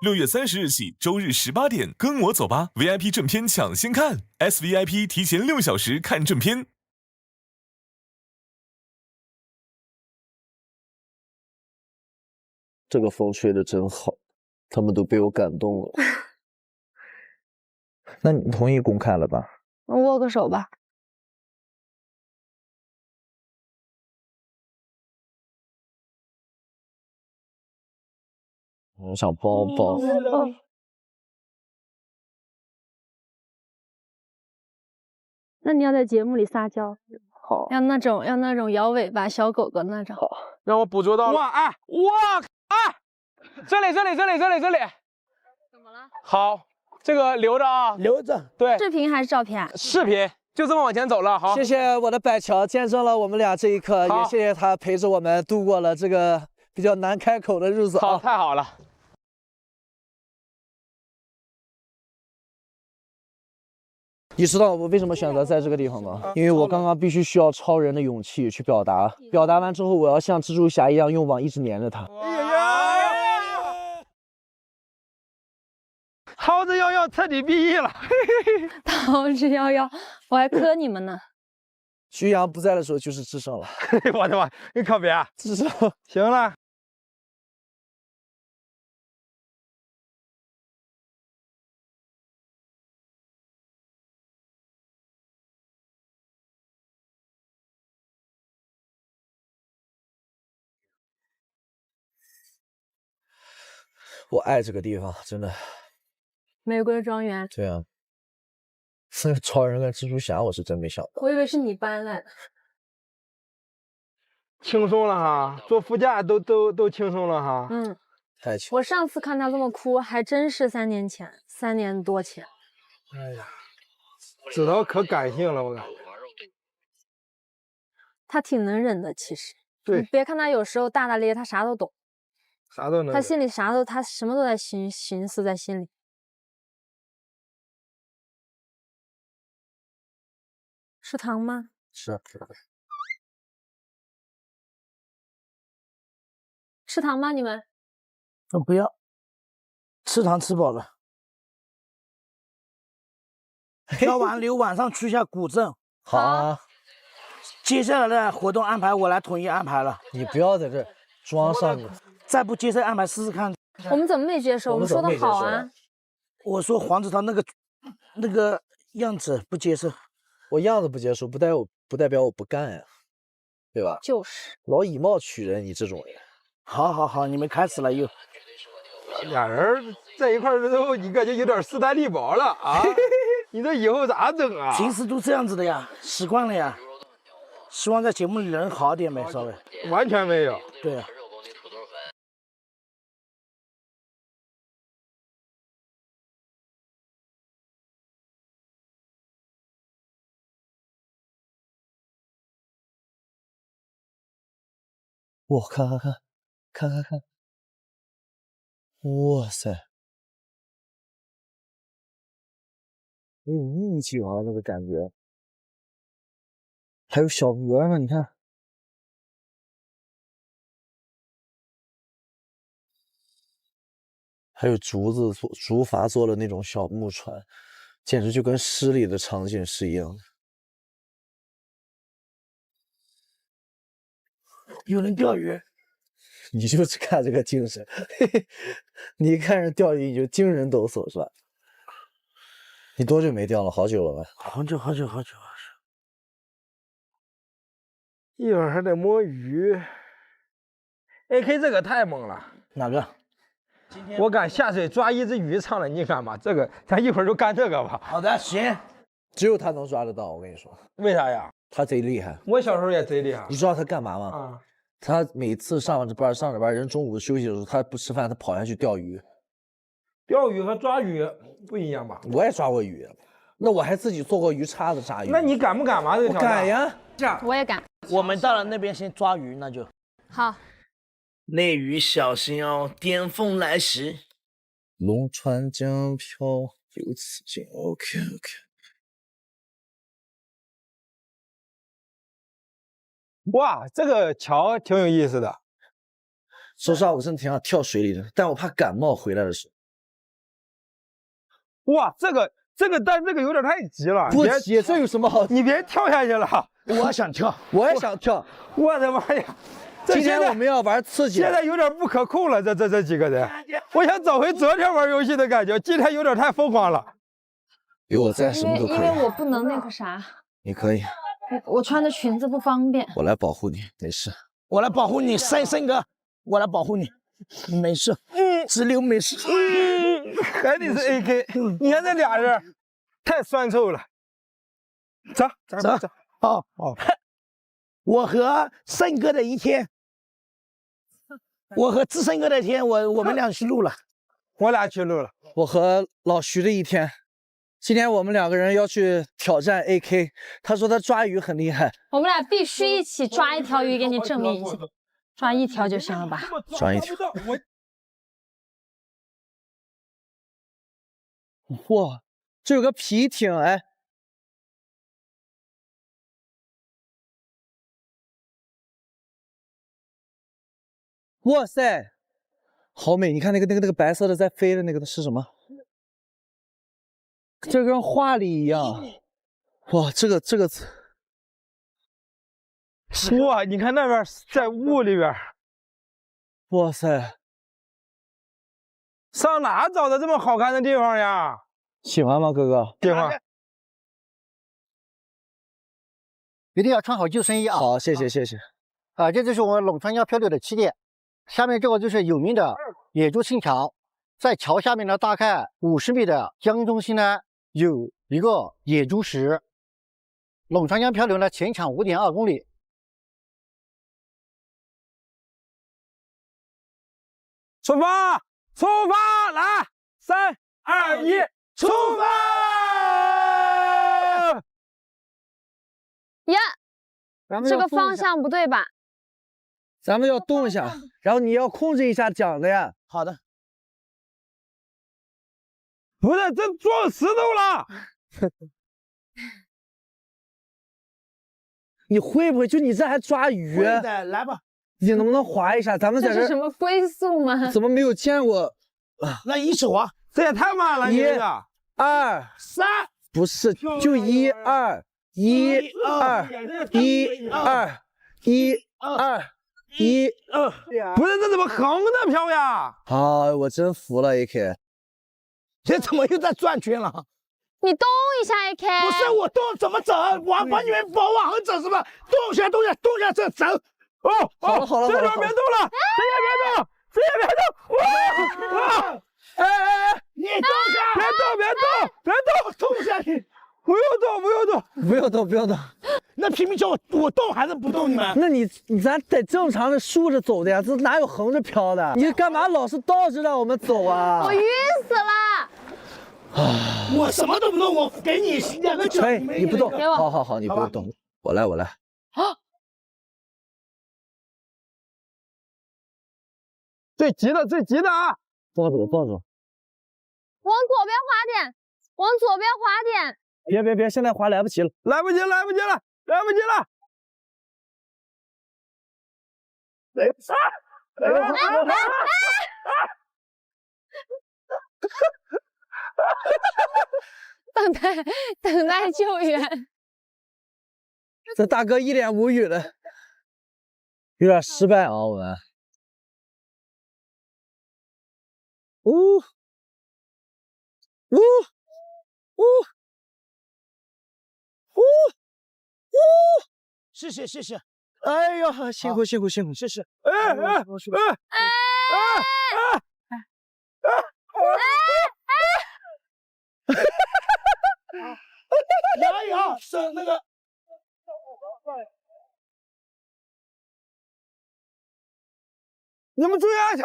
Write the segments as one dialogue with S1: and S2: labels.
S1: 6月30日起，周日18点，跟我走吧 ！VIP 正片抢先看 ，SVIP 提前6小时看正片。
S2: 这个风吹得真好，他们都被我感动了。那你同意公开了吧？
S3: 握个手吧。
S2: 我想抱抱。
S3: 那你要在节目里撒娇，
S2: 好，
S3: 要那种摇尾巴小狗狗那种。
S2: 好，
S4: 让我捕捉到了。哇，哎，哇，哎，这里。
S3: 怎么了？
S4: 好，这个留着啊，
S5: 留着。
S4: 对，
S3: 视频还是照片？
S4: 视频，就这么往前走了。好，
S5: 谢谢我的板桥，见证了我们俩这一刻，也谢谢他陪着我们度过了这个比较难开口的日子
S4: 好，太好了。
S5: 你知道我为什么选择在这个地方吗？因为我刚刚必须需要超人的勇气去表达，表达完之后，我要像蜘蛛侠一样用网一直粘着他。
S4: 桃子11彻底毕业了。
S3: 桃子11，我还磕你们呢。
S5: 徐阳不在的时候就是智胜了。
S4: 我的妈，你可别
S5: 智胜。
S4: 行了。
S5: 我爱这个地方，真的。
S3: 玫瑰庄园。
S5: 对啊，那个超人跟蜘蛛侠，我是真没想到。
S3: 我以为是你搬来的。
S4: 轻松了哈，坐副驾都轻松了哈。
S3: 嗯，
S5: 太轻。
S3: 我上次看他这么哭，还真是3年前，3年多前。
S4: 哎呀，子韬可感性了，我感觉。
S3: 他挺能忍的，其实。
S4: 对。
S3: 你别看他有时候大大咧咧，他啥都懂。
S4: 啥都能。
S3: 他心里他什么都在寻思在心里。吃糖吗？
S5: 是。
S3: 吃糖吗？你们？
S5: 不要，吃糖吃饱了。跳完溜晚上去一下古镇。好啊。接下来的活动安排我来统一安排了，你不要在这装上了。再不接受安排试试看。
S3: 我们怎么没接受？我们说的好啊。
S5: 我说黄子韬那个样子不接受，我样子不接受，不代表我不干呀，对吧？
S3: 就是
S5: 老以貌取人，你这种人。好，你们开始了又。
S4: 俩人在一块儿之后，你感觉有点势单力薄了啊！你这以后咋整啊？
S5: 平时都这样子的呀，习惯了呀。希望在节目里人好点呗，稍微。
S4: 完全没有。
S5: 对呀。我看，哇塞，有意境啊，那个感觉。还有小鹅呢，你看。还有竹筏做的那种小木船，简直就跟诗里的场景是一样的。有人钓鱼，你就是看这个精神，你一看人钓鱼你就精神抖擞是吧？你多久没钓了？好久了吧？好久。
S4: 一会儿还得摸鱼。AK 这个太猛了。
S5: 哪个？
S4: 我敢下水抓一只鱼上来，你敢吗？这个咱一会儿就干这个吧。
S5: 好的，行。只有他能抓得到，我跟你说。
S4: 为啥呀？
S5: 他贼厉害。
S4: 我小时候也贼厉害。
S5: 你知道他干嘛吗？
S4: 啊。
S5: 他每次上着班，人中午休息的时候，他不吃饭，他跑下去钓鱼。
S4: 钓鱼和抓鱼不一样吧？
S5: 我也抓过鱼，那我还自己做过鱼叉子炸鱼。
S4: 那你敢不敢嘛？这个
S5: 我敢呀。
S3: 这样，我也敢。
S5: 我们到了那边先抓鱼，那就
S3: 好。
S6: 内鱼小心哦，巅峰来袭。
S5: 龙船将漂流此境。OK。
S4: 哇，这个桥挺有意思的。
S5: 说实话，我真的挺想跳水里的，但我怕感冒回来的时候。
S4: 哇，但这个有点太急了，
S5: 不急，这有什么好？
S4: 你别跳下去了。
S7: 我想跳，
S5: 我也想跳。
S4: 我的妈呀！
S5: 今天我们要玩刺激，
S4: 现在有点不可控了，这几个人，我想找回昨天玩游戏的感觉，今天有点太疯狂了。
S5: 有我在，什么都可以。
S3: 因为我不能那个啥，
S5: 你可以，
S3: 我穿的裙子不方便。
S5: 我来保护你，没事。
S7: 我来保护你，森哥，我来保护你，没事，直流没事。
S4: 还得是 AK， 你看这俩人太酸臭了。走。
S7: 好，我和森哥的一天，我和志森哥的一天，我们俩去录了，
S4: 我俩去录了。
S5: 我和老徐的一天，今天我们2个人要去挑战 AK， 他说他抓鱼很厉害，
S3: 我们俩必须一起抓一条鱼给你证明一下，抓1条就行了吧？
S5: 抓1条。哇，这有个皮艇哎。哇塞，好美！你看那个白色的在飞的那个是什么？这跟画里一样。哇，这个，
S4: 哇，你看那边在雾里边。
S5: 哇塞，
S4: 上哪找的这么好看的地方呀？
S5: 喜欢吗，哥哥？
S4: 喜欢。
S8: 一定要穿好救生衣啊！
S5: 好，谢谢。
S8: 这就是我们陇川江漂流的起点。下面这个就是有名的野猪青桥，在桥下面呢，大概50米的江中心呢，有一个野猪石。陇川江漂流呢，全长5.2公里。
S4: 出发，来，3、2、1，出发！
S3: 呀，这个方向不对吧？
S5: 咱们要动一下，然后你要控制一下桨的呀。
S7: 好的。
S4: 不是，这撞石头了。
S5: 你会不会？就你这还抓鱼？
S7: 会的，来吧。
S5: 你能不能划一下？咱们在
S3: 这是什么龟速吗？
S5: 怎么没有见过？
S7: 那一起划，
S4: 这也太慢了，你这个。
S5: 1、2、
S7: 3，
S5: 不是，就1、2、1、2、1、2、1、2、1、2。
S4: 不是，这怎么横着飘呀？
S5: 啊，我真服了 AK。
S7: 这怎么又在转圈了？
S3: 你动一下 AK。
S7: 不是我动怎么走？我把你们往往后走是吧？动下，这走。
S4: 哦，
S5: 好了，
S4: 这边别动了，这也别动，哇！哎，
S7: 你动下，
S4: 别动，
S7: 动下去，
S4: 不用动。
S7: 那拼命叫我动还是不动你们？
S5: 那咱得正常的竖着走的呀，这哪有横着飘的？你干嘛老是倒着让我们走啊？
S3: 我晕死了。
S7: 我什么都不动，我给你2个脚。
S5: 可以，你不动。
S3: 给我
S5: 好，你不用动，我来。
S3: 啊！
S4: 最急的啊！
S5: 抱住。
S3: 往左边滑点。
S5: 别，现在滑来不及了。
S4: 来不及了！
S3: 等待救援。
S5: 这大哥一脸无语的，有点失败啊，我们。
S7: 谢谢。
S5: 哎呦，辛苦，谢谢。
S7: 加油，是那个。
S4: 你们注意安全！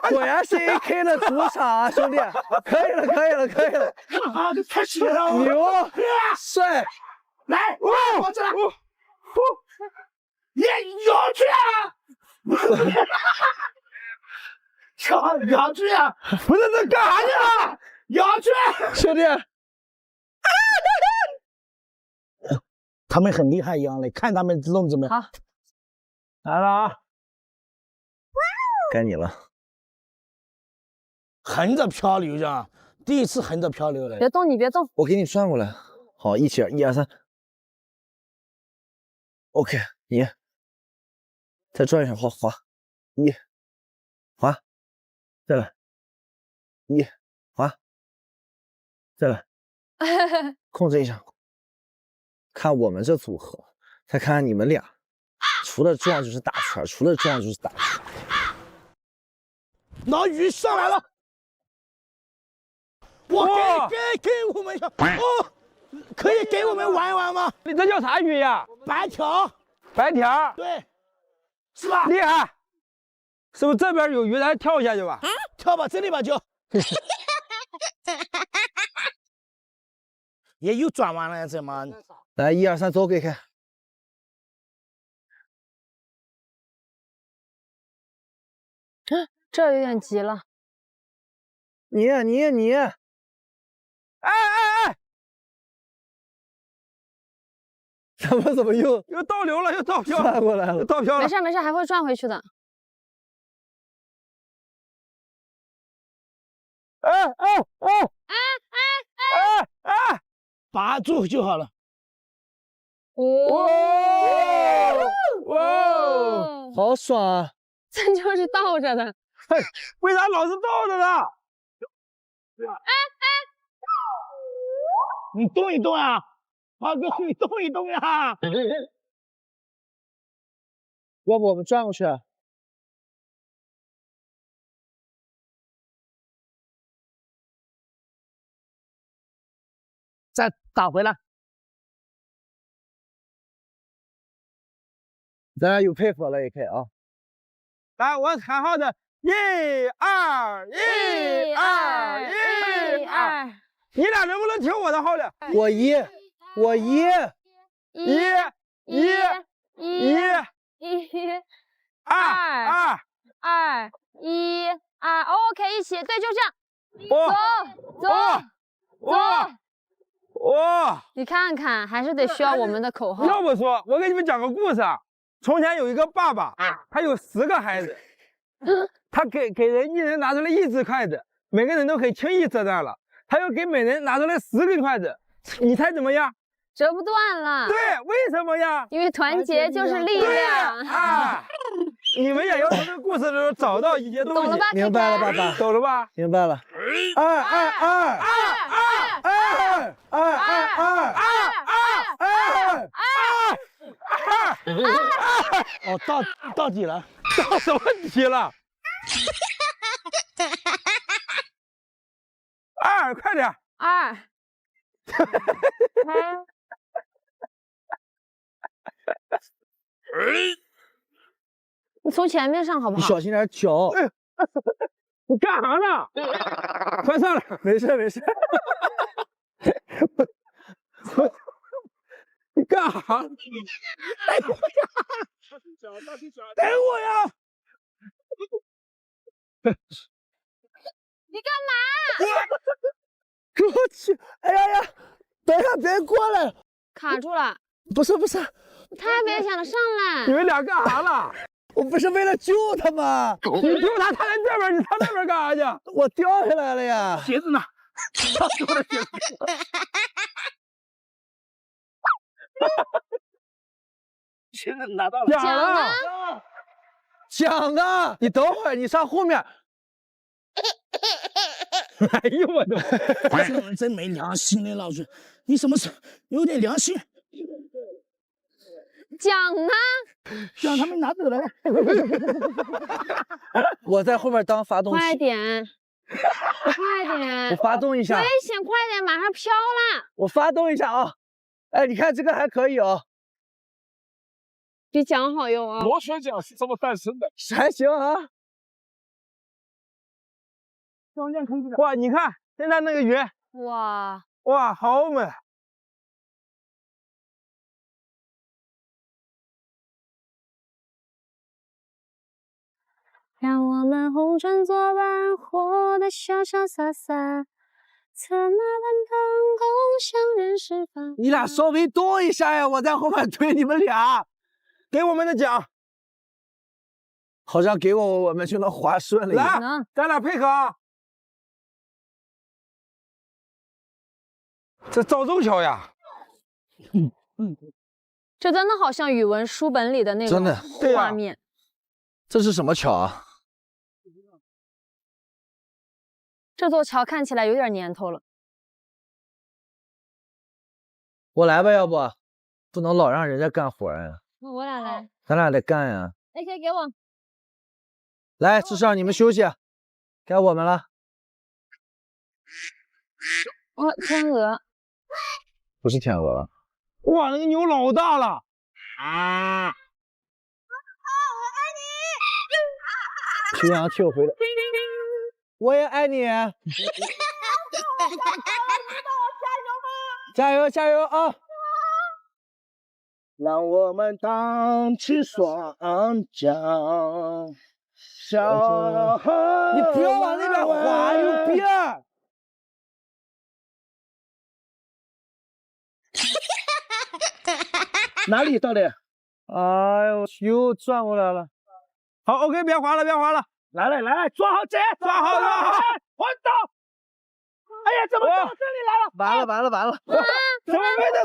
S5: 果然是 AK 的主场啊，兄弟！可以了！
S7: 啊，这太气人了！
S5: 牛，帅！
S7: 来，我这来。你摇去啊！摇去啊！
S4: 不是这干啥去了？
S7: 摇去！
S5: 兄弟，
S7: 他们很厉害一样的，看他们弄怎么样。
S3: 好，
S4: 来了啊！
S5: 该你了。
S7: 横着漂流着，第一次横着漂流了。
S3: 别动，你别动。
S5: 我给你转过来。好，一起，1、2、3。OK， 你再转一下，滑，滑，再来，1，滑，再来，控制一下。看我们这组合，再看看你们俩，除了撞就是打圈，除了撞就是打圈。
S7: 老鱼上来了，我给我们一下，哦，可以给我们玩一玩吗？
S4: 你这叫啥鱼呀？
S7: 白条，
S4: 白条，
S7: 对，是吧？
S4: 厉害！是不是这边有鱼，咱跳下去吧？
S7: 跳吧，这里吧就。也又转弯了，怎么？
S5: 来，1、2、3，走，给开。
S3: 这有点急了。
S5: 你，
S4: 哎，
S5: 怎么又
S4: 倒流了，又倒漂
S5: 转过来了？
S4: 倒漂了。
S3: 没事，还会转回去的。
S4: 哎！
S7: 把住就好了。
S4: 哇！
S5: 好爽啊！
S3: 这就是倒着的。
S4: 为啥老是倒着呢？
S7: 你动一动啊，华哥，你动一动呀！
S5: 要不我们转过去？
S7: 再打回来。
S5: 咱俩有配合了，也可以啊。
S4: 来，我喊号的，1、2、1、2、1、2。你俩能不能听我的号的？
S5: 我一，
S3: 1、
S4: 1、2、1、2、OK，
S3: 一起，对，就这样。走。
S4: 哇！
S3: 你看看，还是得需要我们的口号。
S4: 要不说，我给你们讲个故事啊。从前有一个爸爸，他有10个孩子，他给人一人拿出来1只筷子，每个人都可以轻易折断了。他又给每人拿出来10根筷子，你猜怎么样？
S3: 折不断了。
S4: 对，为什么呀？
S3: 因为团结就是力量
S4: 啊！你们也要从这个故事中找到一些东西。
S3: 懂了吧？
S5: 明白了，爸爸。
S4: 懂了吧？
S5: 明白了。2。
S7: 哦，到底了。
S4: 到什么题了？2，快点。
S3: 2。你从前面上好不好？
S5: 你小心点脚。
S4: 你干啥呢？快上来！
S5: 没事。
S4: 你干啥？等我呀！
S3: 你干嘛？
S5: 我去！哎呀！等一下，别过来！
S3: 卡住了。
S5: 不是，
S3: 太危险了，上来！
S4: 你们俩干啥了？
S5: 我不是为了救他吗？
S4: 你救他，他在这边，你上那边干啥去？
S5: 我掉下来了呀！
S7: 鞋子呢？到时候的鞋子。鞋子拿到了。
S5: 奖呢？你等会儿，你上后面。
S4: 哎呦我的！
S7: 这人真没良心嘞，老师，你什么事？有点良心。
S3: 奖呢？
S7: 奖他们拿走了。
S5: 我在后面当发动机。
S3: 快点！
S5: 我发动一下。
S3: 危险！快点，马上飘了。
S5: 我发动一下啊！哎，你看这个还可以啊，
S3: 比桨好用啊。
S4: 螺旋桨是这么诞生的，
S5: 还行啊。
S4: 哇，你看现在那个鱼，
S3: 哇，
S4: 好美！
S3: 让我们红尘作伴，活得潇潇洒洒，策马奔腾，共享人世繁华。
S5: 你俩稍微动一下呀，我在后面推你们俩。
S4: 给我们的奖，
S5: 好像给我们就能滑顺了。
S4: 来，咱俩配合啊！这赵州桥呀，
S3: 这真的好像语文书本里的那
S5: 真的
S3: 种画面。
S5: 这是什么桥啊？
S3: 这座桥看起来有点年头了。
S5: 我来吧，要不不能老让人家干活呀。
S3: 那我俩来。
S5: 咱俩得干呀。
S3: AK 给我。
S5: 来，至少你们休息，该我们了。
S3: 哦，天鹅。
S5: 不是天鹅。
S4: 哇，那个牛老大了。
S5: 秋阳替我回来。我也爱你。加油加油啊！
S7: 让我们荡起双桨，小河。
S5: 你不要往那边滑，有病！
S7: 哪里到的？
S5: 哎呦，又转过来了。
S4: 好 ，OK， 别滑了，别滑了。
S7: 来来来，抓好这，
S4: 抓好，抓好。
S7: 滑倒！哎呀，怎么到这里来了？
S5: 完了完了完了！
S4: 怎么没得？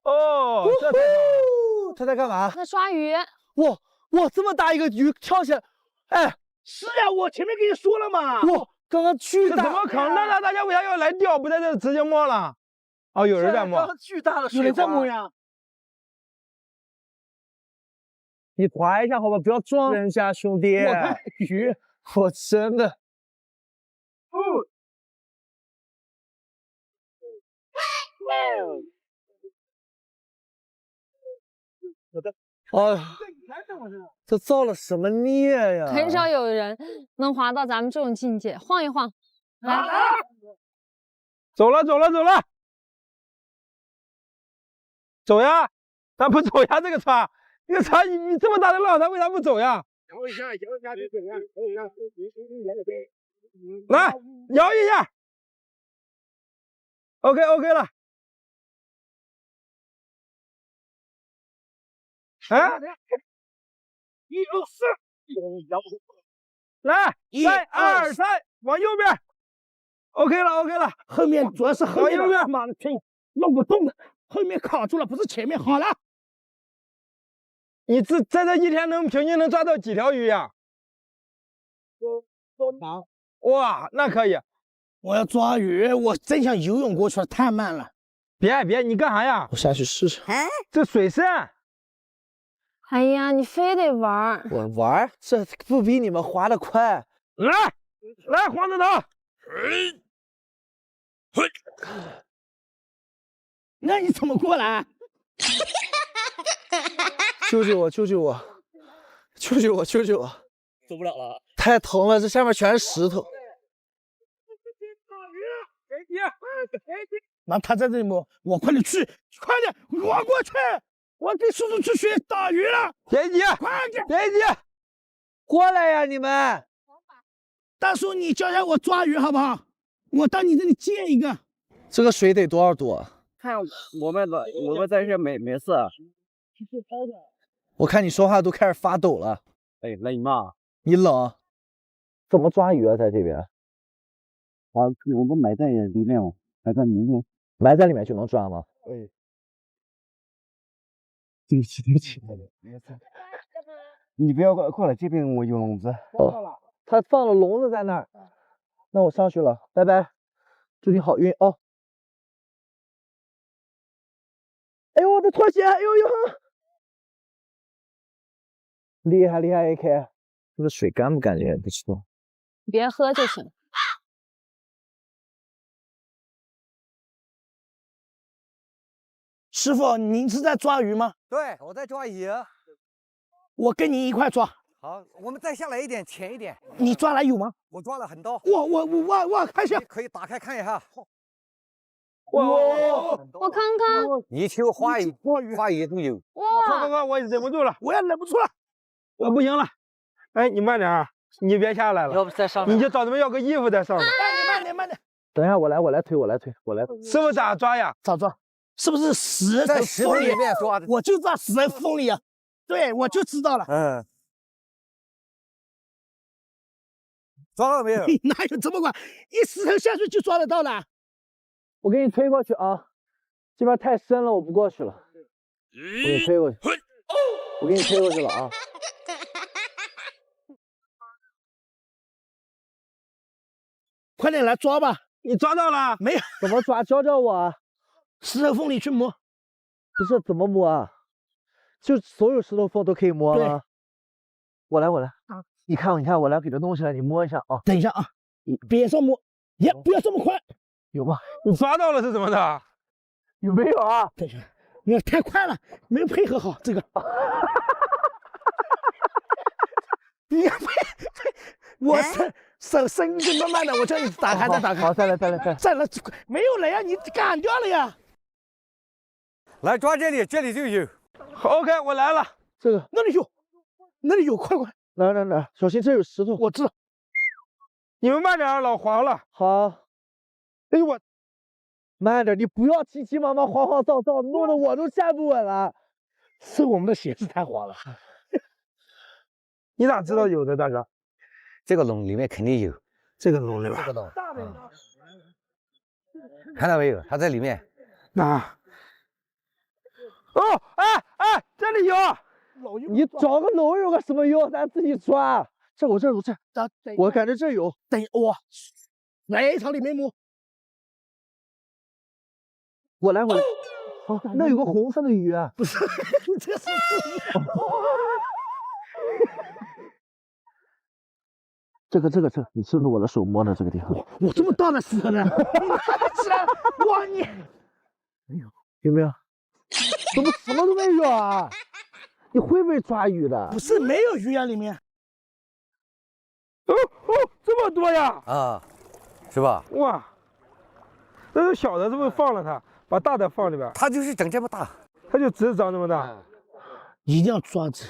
S4: 哦，这太好了。
S5: 他在干嘛？
S3: 在抓鱼。
S5: 哇，这么大一个鱼跳起来！哎，
S7: 是呀，我前面跟你说了嘛。
S5: 哇，刚刚巨大！
S4: 这怎么可能？那大家为啥要来钓？不在这直接摸了？哦，有人在摸。
S5: 巨大的水花！
S7: 有人在摸呀。
S5: 你滑一下好吧，不要撞人家兄弟。
S7: 我看鱼，
S5: 我真的。哎，这造了什么孽呀？
S3: 很少有人能滑到咱们这种境界，晃一晃，来，
S4: 走了，走了，走了，走呀！咱不走呀，这个船，这个船你这么大的浪，它为啥不走呀？摇一下，摇一下就走呀，来，摇一下。OK 了。哎，1、2、4，来，3、2、3，往右边。OK 了，
S7: 后面主要是后面
S4: 往右边。
S7: 妈的，弄不动的，后面卡住了，不是前面。好了，
S4: 你在这一天平均能抓到几条鱼呀？
S7: 多长？
S4: 哇，那可以。
S7: 我要抓鱼，我真想游泳过去了，太慢了。
S4: 别，你干啥呀？
S5: 我下去试试。
S4: 这水深。
S3: 哎呀，你非得玩。
S5: 我玩，这不比你们滑得快。
S4: 来，黄子腾。
S7: 那你怎么过来？
S5: 救救我！救救我！救救我！救救我！
S7: 走不了了，
S5: 太疼了，这下面全是石头。
S7: 妈，他在这里摸，我快点去，快点，我过去，我跟叔叔去学打鱼了。
S4: 别急，
S7: 快点，
S4: 别急，
S5: 过来呀，你们！
S7: 大叔，你教教我抓鱼好不好？我到你这里借一个。
S5: 这个水得多少度？
S9: 看我们在这没事。
S5: 我看你说话都开始发抖了。
S9: 哎，冷嘛？
S5: 你冷？怎么抓鱼啊？在这边？
S9: 啊，我们埋在里面哦，埋在里面。
S5: 埋在里面就能抓吗？
S9: 哎，
S5: 对不起，对不起。
S9: 你不要过来，这边我有笼子。
S5: 哦，他放了笼子在那儿。那我上去了，拜拜，祝你好运哦。哎呦，我的拖鞋！哎呦呦！厉害厉害 ，AK， 这个水干不干净也不知道。
S3: 别喝就行。
S7: 师傅，您是在抓鱼吗？
S10: 对，我在抓鱼。
S7: 我跟你一块抓。
S10: 好，我们再下来一点，浅一点。
S7: 你抓来有吗？
S10: 我抓了很多。
S7: 我看一下。
S10: 可以打开看一下。
S3: 我看看。
S10: 泥鳅、花鱼都有。
S3: 哇！
S4: 快，我忍不住了，
S7: 我也忍不住了，
S4: 我不行了。哎，你慢点啊，你别下来了。
S10: 要不在上面？
S4: 你就找他们要个衣服在上面。
S7: 慢点。
S5: 等一下，我来推。
S4: 师傅咋抓呀？
S7: 咋抓？是不是石
S10: 在石头里面抓的？
S7: 我就抓石头缝里啊。对，我就知道了。
S10: 抓到了没有？
S7: 哪有这么快？一石头下去就抓得到了。
S5: 我给你推过去啊，这边太深了，我不过去了。我给你推过去，我给你推过去了啊。
S7: 快点来抓吧！
S4: 你抓到了？
S7: 没有？
S5: 怎么抓？教教我啊！
S7: 石头缝里去摸。
S5: 不是怎么摸啊？就所有石头缝都可以摸吗？我来。你看，我来给它弄起来，你摸一下啊。
S7: 等一下啊，别这么摸，也不要这么快。
S5: 有吗？
S4: 你抓到了是怎么的？
S5: 有没有啊？
S7: 等一下，你太快了，没有配合好这个。你我手伸进慢慢的，我叫你打开再打开。
S5: 好，再来，
S7: 没有了呀，你赶掉了呀。
S10: 来抓这里，这里就有。
S4: 好 ，OK， 我来了。
S5: 这个
S7: 那里有，快！
S5: 来，小心这有石头。
S7: 我知道。
S4: 你们慢点，老黄了。
S5: 好。
S4: 哎呦我，
S5: 慢点，你不要急急忙忙、慌慌躁躁，弄得我都站不稳了。
S7: 是我们的鞋子太滑了。
S4: 你咋知道有的，大哥？
S10: 这个笼里面肯定有。
S4: 这个笼里边。
S10: 这个笼。看到没有？它在里面。
S4: 哪？哦，哎，这里有。
S5: 你找个笼有个什么用？咱自己抓。这，我感觉这有。
S7: 等哇，来朝里面摸。
S5: 我来。哦，那有个红色的鱼啊。
S7: 不是，这是
S5: 这个，你是不是我的手摸的这个地方？
S7: 我这么大的石头呢？你拿起来，哇你！
S5: 有没有？怎么什么都没有啊？你会不会抓鱼的？
S7: 不是没有鱼呀，里面。
S4: 哦，这么多呀！
S10: 啊，是吧？
S4: 哇，那是小的，是不是放了它，把大的放里边？
S10: 它就是长这么大，
S4: 它就只长这么大。
S7: 一定要抓着。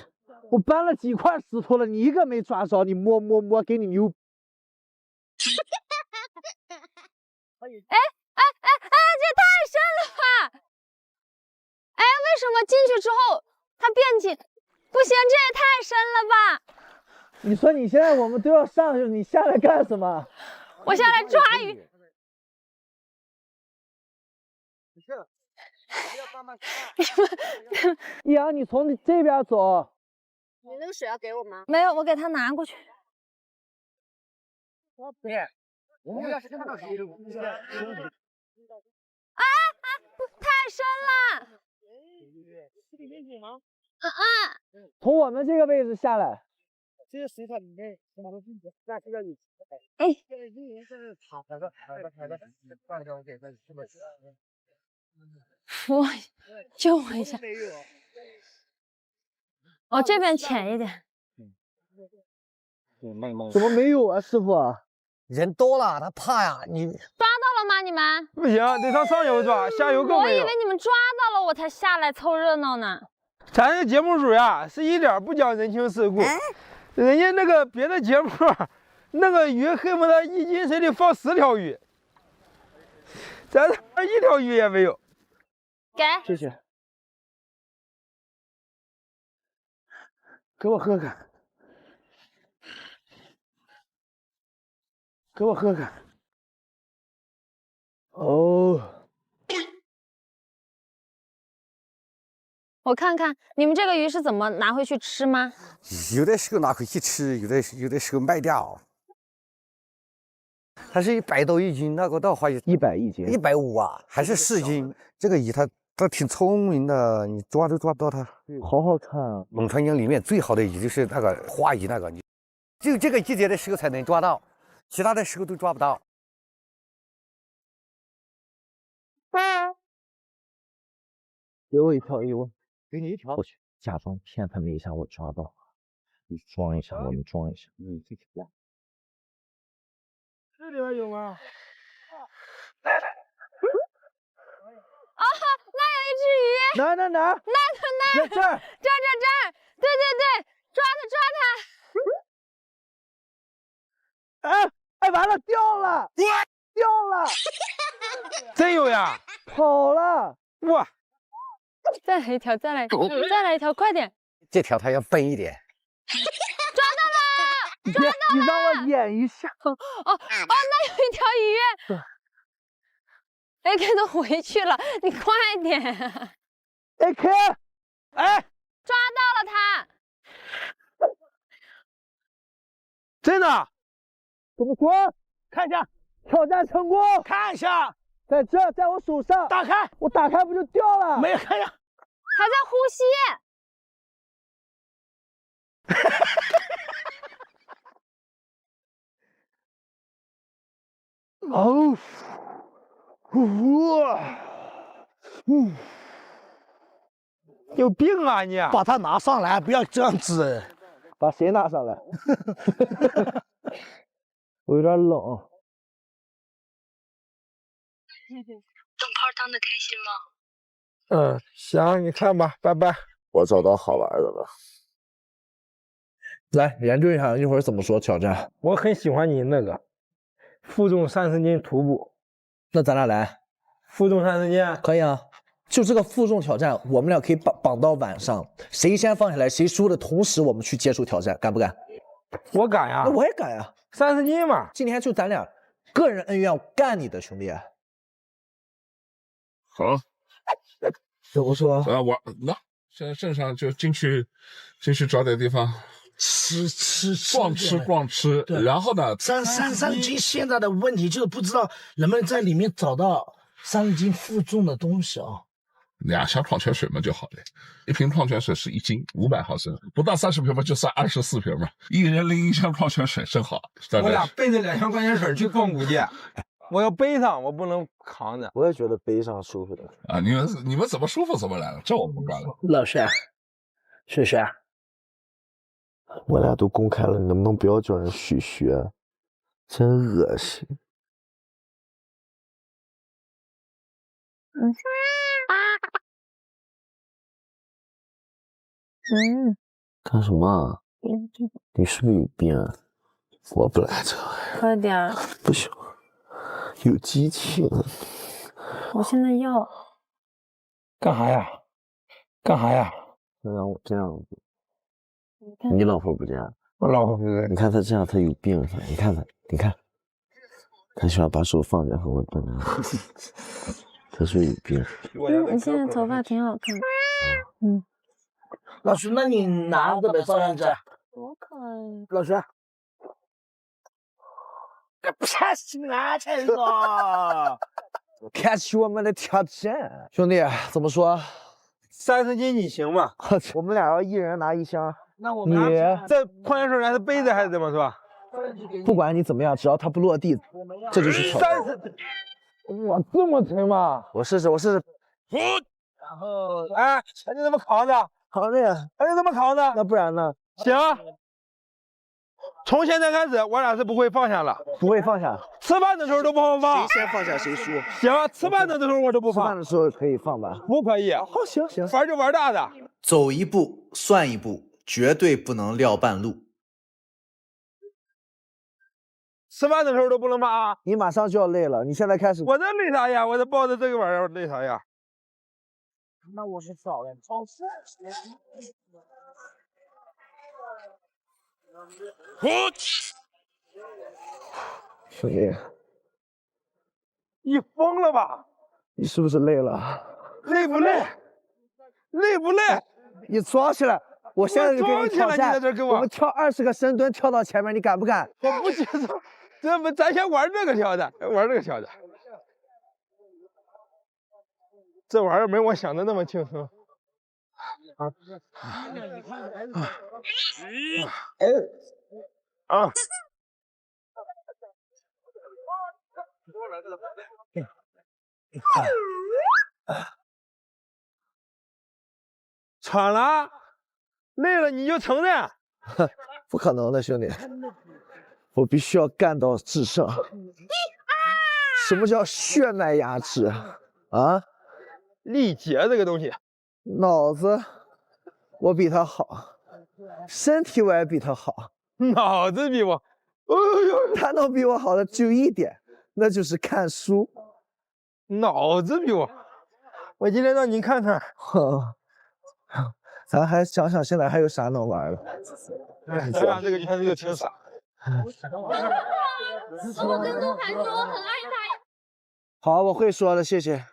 S5: 我搬了几块石头了，你一个没抓着，你摸，给你牛。
S3: 哎，这太深了吧！哎，为什么进去之后它变紧？不行，这也太深了吧！
S5: 你说你现在我们都要上去，你下来干什么？
S3: 我下来抓鱼。
S5: 易阳，你从这边走。
S3: 你那个水要给我吗？没有，我给他拿过去。
S10: 我们要是看到水，
S3: 太深了。
S7: 里面有吗？
S5: 从我们这个位置下来。
S7: 这个水塔里面什么东西？那这个有。
S3: 哎。我救我一下。哦，这边浅一点。
S5: 怎么没有啊，师傅？
S10: 人多了，他怕呀。你
S3: 抓到了吗？你们？
S4: 不行，得上上游抓，下游更没有。
S3: 我以为你们抓到了，我才下来凑热闹呢。
S4: 咱这节目组呀，是一点不讲人情世故。人家那个别的节目，那个鱼恨不得一斤水里放10条鱼，咱这1条鱼也没有。
S3: 给，
S5: 谢谢。
S7: 给我喝看。给我喝看。
S5: 哦。
S3: 我看看你们这个鱼是怎么拿回去吃吗？
S10: 有的时候拿回去吃，有的时候卖掉。它是100多一斤，那个的话
S5: 100一斤
S10: ，150啊，还是4斤。这个鱼它挺聪明的，你抓都抓不到它。
S5: 好好看啊！
S10: 龙船江里面最好的鱼就是那个花鱼，那个就这个季节的时候才能抓到，其他的时候都抓不到。
S5: 给我一条，
S10: 给你一条。
S5: 过去，假装骗他们一下，我抓到。你装一下，我们装一下。这条。
S4: 这里边有吗？
S3: 啊，那有一只鱼。
S5: 哪？
S3: 那
S5: 这儿。
S3: 对，抓
S5: 它！哎，完了，掉了！
S4: 真有呀！
S5: 跑了！
S4: 哇！
S3: 再来一条，快点！
S10: 这条它要笨一点。
S3: 抓到了！
S7: 你让我演一下。
S3: 哦，那有一条鱼。AK 都回去了，你快点。
S7: AK， 哎，
S3: 抓到了他。
S7: 真的？
S5: 怎么说？看一下，挑战成功。
S7: 看一下，
S5: 在这，在我手上。
S7: 打开，
S5: 我打开不就掉了？
S7: 没有，看一下，
S3: 还在呼吸。
S7: 哦，哇，
S4: 有病啊你！
S7: 把它拿上来，不要这样子。
S5: 把谁拿上来？我有点冷。
S11: 灯泡当的开心吗？
S4: 行，你看吧，拜拜。
S2: 我找到好玩的了。
S5: 来研究一下，一会儿怎么说挑战？
S4: 我很喜欢你那个负重30斤徒步。
S5: 那咱俩来，
S4: 负重30斤
S5: 可以啊。就这个负重挑战，我们俩可以绑到晚上，谁先放下来，谁输的同时我们去接受挑战，敢不敢？
S4: 我敢呀。
S5: 那我也敢呀。
S4: 30斤嘛。
S5: 今天就咱俩个人恩怨，我干你的兄弟。
S12: 好。
S5: 怎么说？
S12: 我那现在镇上就进去找点地方逛吃，然后呢
S7: ，30斤现在的问题就是不知道能不能在里面找到30斤负重的东西啊。
S12: 2箱矿泉水嘛就好了，一瓶矿泉水是1斤500毫升，不到30瓶嘛就算24瓶嘛，一人拎1箱矿泉水正好。
S4: 我俩背着2箱矿泉水去逛古街，我要背上，我不能扛着。
S2: 我也觉得背上舒服的
S12: 啊，你们怎么舒服怎么来了，这我不管了。
S7: 老师，雪雪，
S2: 我俩都公开了，你能不能不要叫人许学？真恶心。干什么啊？你是不是有病啊？我不来这玩意儿。
S3: 快点。
S2: 不行，有激情。
S3: 我现在要。
S4: 干啥呀？干啥呀？
S2: 那让我这样子。你老婆不这样？
S4: 我老婆不这样。
S2: 你看她这样，她有病。你看她，你看，她喜欢把手放在和我这样，她是有病。
S3: 你现在头发挺好看的。
S7: 老师，那你拿这本照相机。
S3: 多可爱。
S7: 老师，不开心啊，陈总。
S5: 开启我们的挑战，兄弟，怎么说
S4: ？30斤你行吗？
S5: 我们俩要一人拿1箱。
S4: 那我们这矿泉水还是杯子还是怎么说？
S5: 不管你怎么样，只要它不落地，这就是挑战。
S4: 哇，这么沉吗？
S5: 我试试。
S4: 然后，哎，你怎么扛着？
S5: 扛着呀。
S4: 哎，你怎么扛着？
S5: 那不然呢？
S4: 行。从现在开始，我俩是不会放下了。
S5: 不会放下。
S4: 吃饭的时候都不放。
S5: 谁先放下谁输。
S4: 行，吃饭的时候我都不放。
S5: 吃饭的时候可以放吧？
S4: 不可以。
S5: 好，行，
S4: 玩就玩大的。
S13: 走一步算一步，绝对不能撂半路。
S4: 吃饭的时候都不能骂啊！
S5: 你马上就要累了，你现在开始。
S4: 我这累啥呀？我这抱着这个玩意儿累啥呀？
S7: 那我是早了，超市。
S5: 兄弟，
S4: 你疯了吧？
S5: 你是不是累了？
S4: 累不累？累不累？
S5: 你装起来！我现在就给你挑战，
S4: 我
S5: 们跳20个深蹲，跳到前面，你敢不敢？
S4: 我不接受，咱先玩这个挑战，玩这个挑战。这玩意儿没我想的那么轻松。喘了，累了你就承认。
S5: 不可能的，兄弟，我必须要干到制胜。什么叫血脉压制啊？
S4: 力竭这个东西，
S5: 脑子我比他好，身体我也比他好。
S4: 脑子比我，
S5: 他能比我好的就一点，那就是看书。
S4: 脑子比我今天让你看看。
S5: 咱还想想现在还有啥能玩的？
S4: 咱俩这个圈子就挺傻。
S3: 我跟鹿晗说我很爱他。
S5: 好，我会说的，谢谢。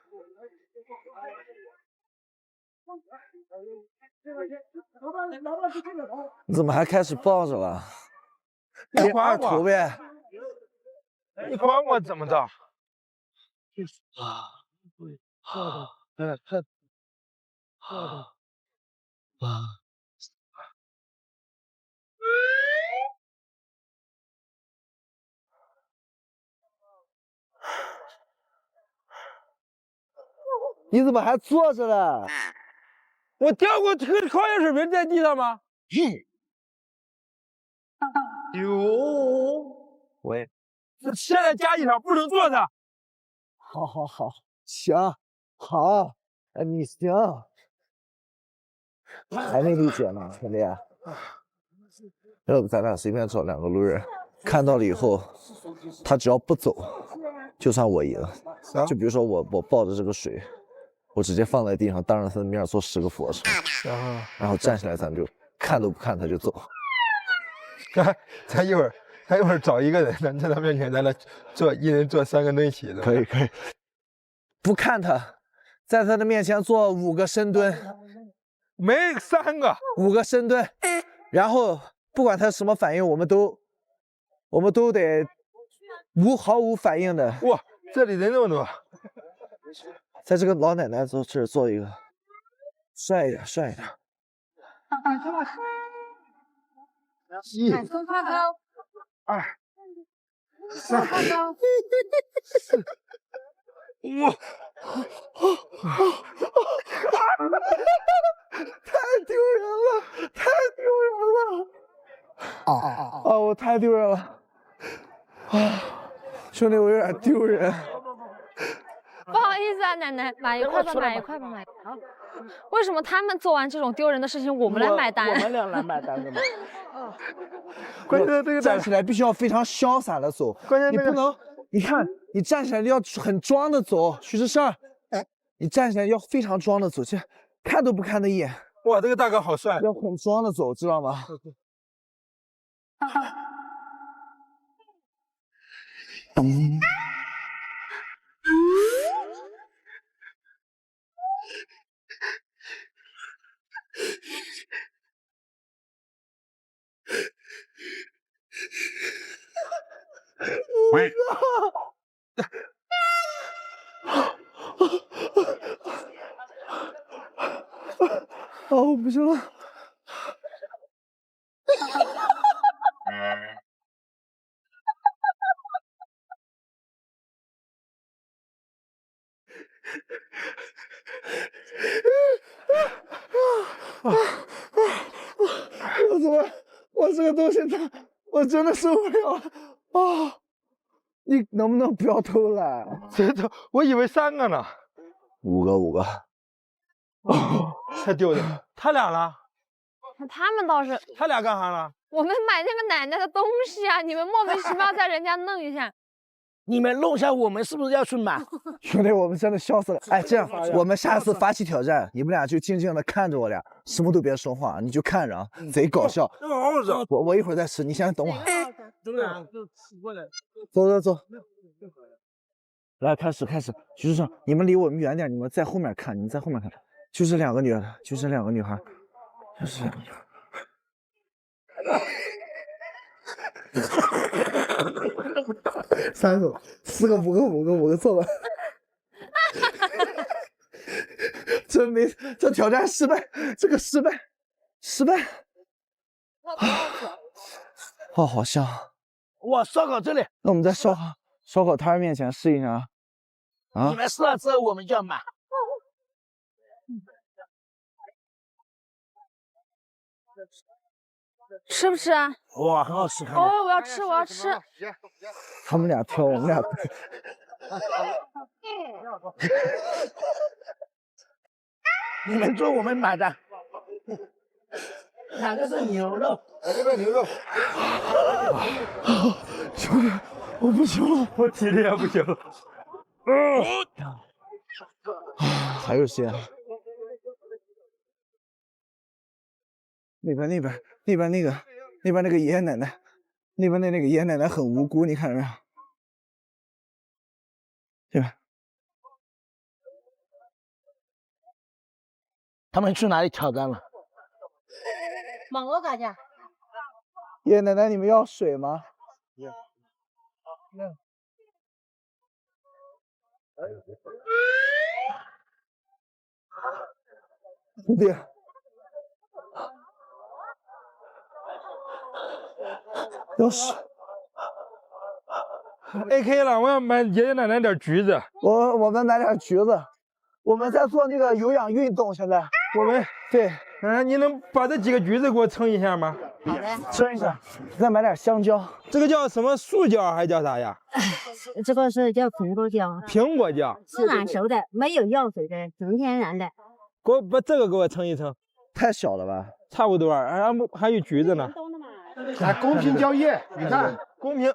S5: 你怎么还开始抱着了？
S4: 你管我
S5: 图呗。
S4: 你管我怎么着？
S5: 你怎么还坐着了？
S4: 我掉过这个矿泉水瓶在地上吗？
S5: 有。喂。
S4: 现在家里上不能坐着。
S5: 好，行，好，你行。还没理解呢，兄弟。要不咱俩随便找2个路人，看到了以后，他只要不走，就算我赢。就比如说我抱着这个水，我直接放在地上，当着他的面做10个俯卧撑，然后站起来，咱就看都不看他就走。
S4: 咱一会儿找一个人，咱在他面前，咱俩一人做3个蹲起。
S5: 可以。不看他，在他的面前做5个深蹲，
S4: 没3个
S5: ，5个深蹲，然后不管他什么反应，我们都得毫无反应的。
S4: 哇，这里人那么多。
S5: 在这个老奶奶这儿做一个，帅一点。1、2、3、
S4: 哇！
S5: 太丢人了！我太丢人了！兄弟，我有点丢人。
S3: 不好意思啊，奶奶，买一块吧。为什么他们做完这种丢人的事情，我们来买单？
S7: 我们俩来买单的吗？
S5: 关键这个站起来必须要非常潇洒的走，你不能，你看你站起来要很装的走，徐志胜，你站起来要非常装的走，这看都不看他一眼。
S4: 哇，这个大哥好帅！
S5: 要很装的走，知道吗？我不行了。我这个东西我真的受不了啊！你能不能不要偷懒？
S4: 我以为3个呢。
S5: 5个。
S4: 太丢人！他俩呢？
S3: 他们倒是。
S4: 他俩干啥了？
S3: 我们买那个奶奶的东西啊！你们莫名其妙在人家弄一下。
S7: 你们弄下，我们是不是要去买？
S5: 兄弟，我们真的笑死了！这样我们下次发起挑战，你们俩就静静的看着我俩，什么都别说话，你就看着啊，贼搞笑。我一会儿再吃，你先等我。走。来，开始。徐志胜，你们离我们远点，你们在后面看，就这2个女的，就这2个女孩。3个、4个、5个，错了。这挑战失败，这个失败。好香！
S7: 哇，烧烤这里。
S5: 那我们在烧烤摊面前试一下啊！
S7: 你们试了之后，我们就要买。
S3: 吃不吃啊？
S7: 哇，很好吃！
S3: 我要吃。
S5: 他们俩挑，我们俩。
S7: 你们做，我们买单。哪个是牛肉？
S4: 这个牛肉。
S5: 兄弟，我不行了，
S4: 我体力也不行了。
S5: 还有谁啊？那边那个爷爷奶奶，你们的那个爷爷奶奶很无辜，你看到没有？对吧？
S7: 他们去哪里挑战了？
S8: 网络大家。
S5: 爷爷奶奶，你们要水吗？徒弟，要水。
S4: AK 了，我要买爷爷奶奶点橘子。
S5: 我们买点橘子。我们在做那个有氧运动，现在
S4: 我们
S5: 对，
S4: 你能把这几个橘子给我称一下吗？
S8: 好的，
S5: 称一下。再买点香蕉。
S4: 这个叫什么树椒还叫啥呀？
S8: 这个是叫苹果椒，
S4: 苹果椒，
S8: 自然熟的，没有药水的，纯天然的。
S4: 给我把这个给我称一称。
S5: 太小了吧？
S4: 差不多，还有橘子呢。
S7: 还公平交易，你看
S4: 公平，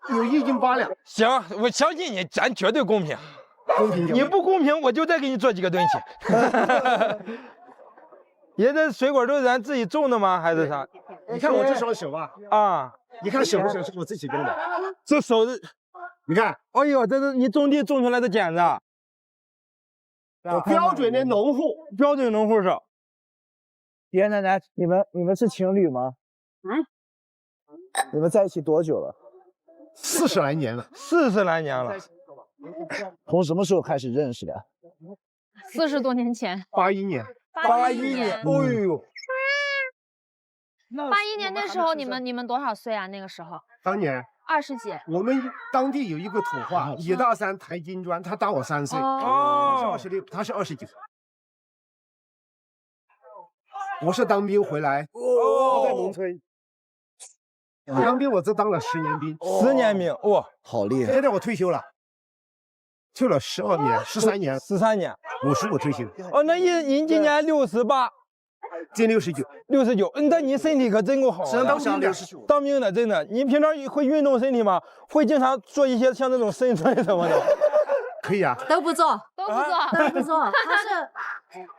S7: 有1斤8两。
S4: 行，我相信你，咱绝对公平。
S7: 公平，
S4: 你不公平，我就再给你做几个东西。爷这水果都是咱自己种的吗？还是啥？
S7: 你看我这双手吧，
S4: 啊，
S7: 你看手不手是我自己种的？
S4: 这手的，
S7: 你看，
S4: 哎呦，这是你种地种出来的茧子，
S7: 标准的农户，
S4: 标准农户手。
S5: 爷爷奶奶，你们是情侣吗？你们在一起多久了
S7: ？40来年了。
S4: 40来年了。
S5: 从什么时候开始认识的
S3: ？40多年前。
S7: 81年。
S3: 81年。
S7: 哎呦。
S3: 81年那时候你们多少岁啊？那个时候？
S7: 当年
S3: 20几。
S7: 我们当地有一个土话，1大3抬金砖，他大我3岁，我是26，他是20几岁。我是当兵回来，我在农村当兵，我只当了10年兵。
S4: 10年兵，哇，
S5: 好厉害！
S7: 现在我退休了，退了12年、13年、
S4: 13年
S7: ，55退休。
S4: 哦，那您今年68，
S7: 今69。
S4: 69，那你身体可真够好。
S7: 只能当兵的，
S4: 当兵的真的。你平常会运动身体吗？会经常做一些像那种深蹲什么的？
S7: 可以啊。
S8: 都不做，
S3: 都不做，
S8: 都不做，他是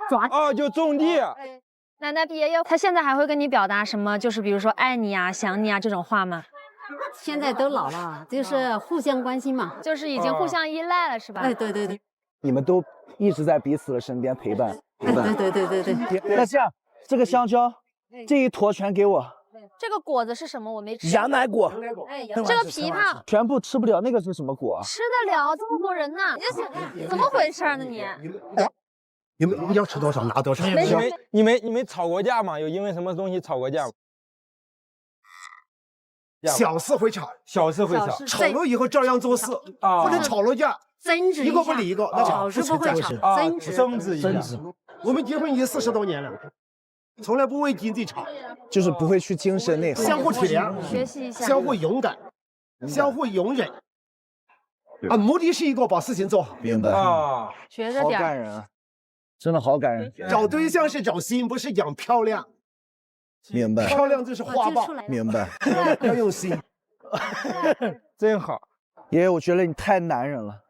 S8: 抓。
S4: 哦，就种地。
S3: 奶奶爷爷他现在还会跟你表达什么？就是比如说爱你啊、想你啊这种话吗？
S8: 现在都老了，就是互相关心嘛，
S3: 就是已经互相依赖了，是吧？
S8: 哎，对对对。
S5: 你们都一直在彼此的身边陪伴。
S8: 对对对对对。
S5: 那这样，这个香蕉，这一坨全给我。
S3: 这个果子是什么？我没吃。
S5: 羊奶果。
S3: 这个枇杷
S5: 全部吃不了，那个是什么果？
S3: 吃得了，这么多人呢，你怎么回事呢你？
S7: 你们要吃多少拿多少。
S4: 你们吵过架吗？有因为什么东西吵过架吗？
S7: 小事会吵，
S4: 小事会吵，
S7: 吵了以后照样做事啊，或者吵了架，
S8: 争执
S7: 一个不理一个，那
S8: 吵是不会吵，
S4: 争执一下。
S7: 我们结婚已经40多年了，从来不为经济吵，
S5: 就是不会去精神内耗，
S7: 相互体谅，
S3: 学习一下，
S7: 相互勇敢，相互容忍。啊，目的是一个把事情做好。
S5: 明白
S4: 啊，
S3: 学着点。
S5: 好感人啊，真的好感人。
S7: 找对象是找心，不是讲漂亮。
S5: 明白。
S7: 漂亮就是花豹。
S5: 明白。
S7: 要用心。
S4: 真好，
S5: 爷爷，我觉得你太男人了。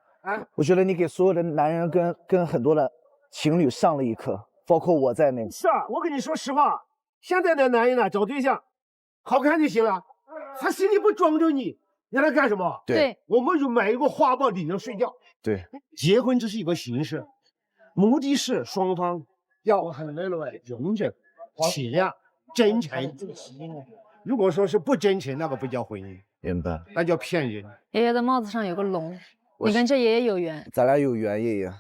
S5: 我觉得你给所有的男人跟很多的情侣上了一课，包括我在内。
S7: 是啊，我跟你说实话，现在的男人呢，找对象好看就行了，他心里不装着你。让他干什么？
S5: 对，
S7: 我们就买一个花豹领着睡觉。
S5: 对，
S7: 结婚只是一个形式，目的是双方要很容忍、体谅、真诚。如果说是不真诚，那个不叫婚姻，
S5: 明白？
S7: 那叫骗人。
S3: 爷爷的帽子上有个龙，你跟这爷爷有缘。
S5: 咱俩有缘，爷爷。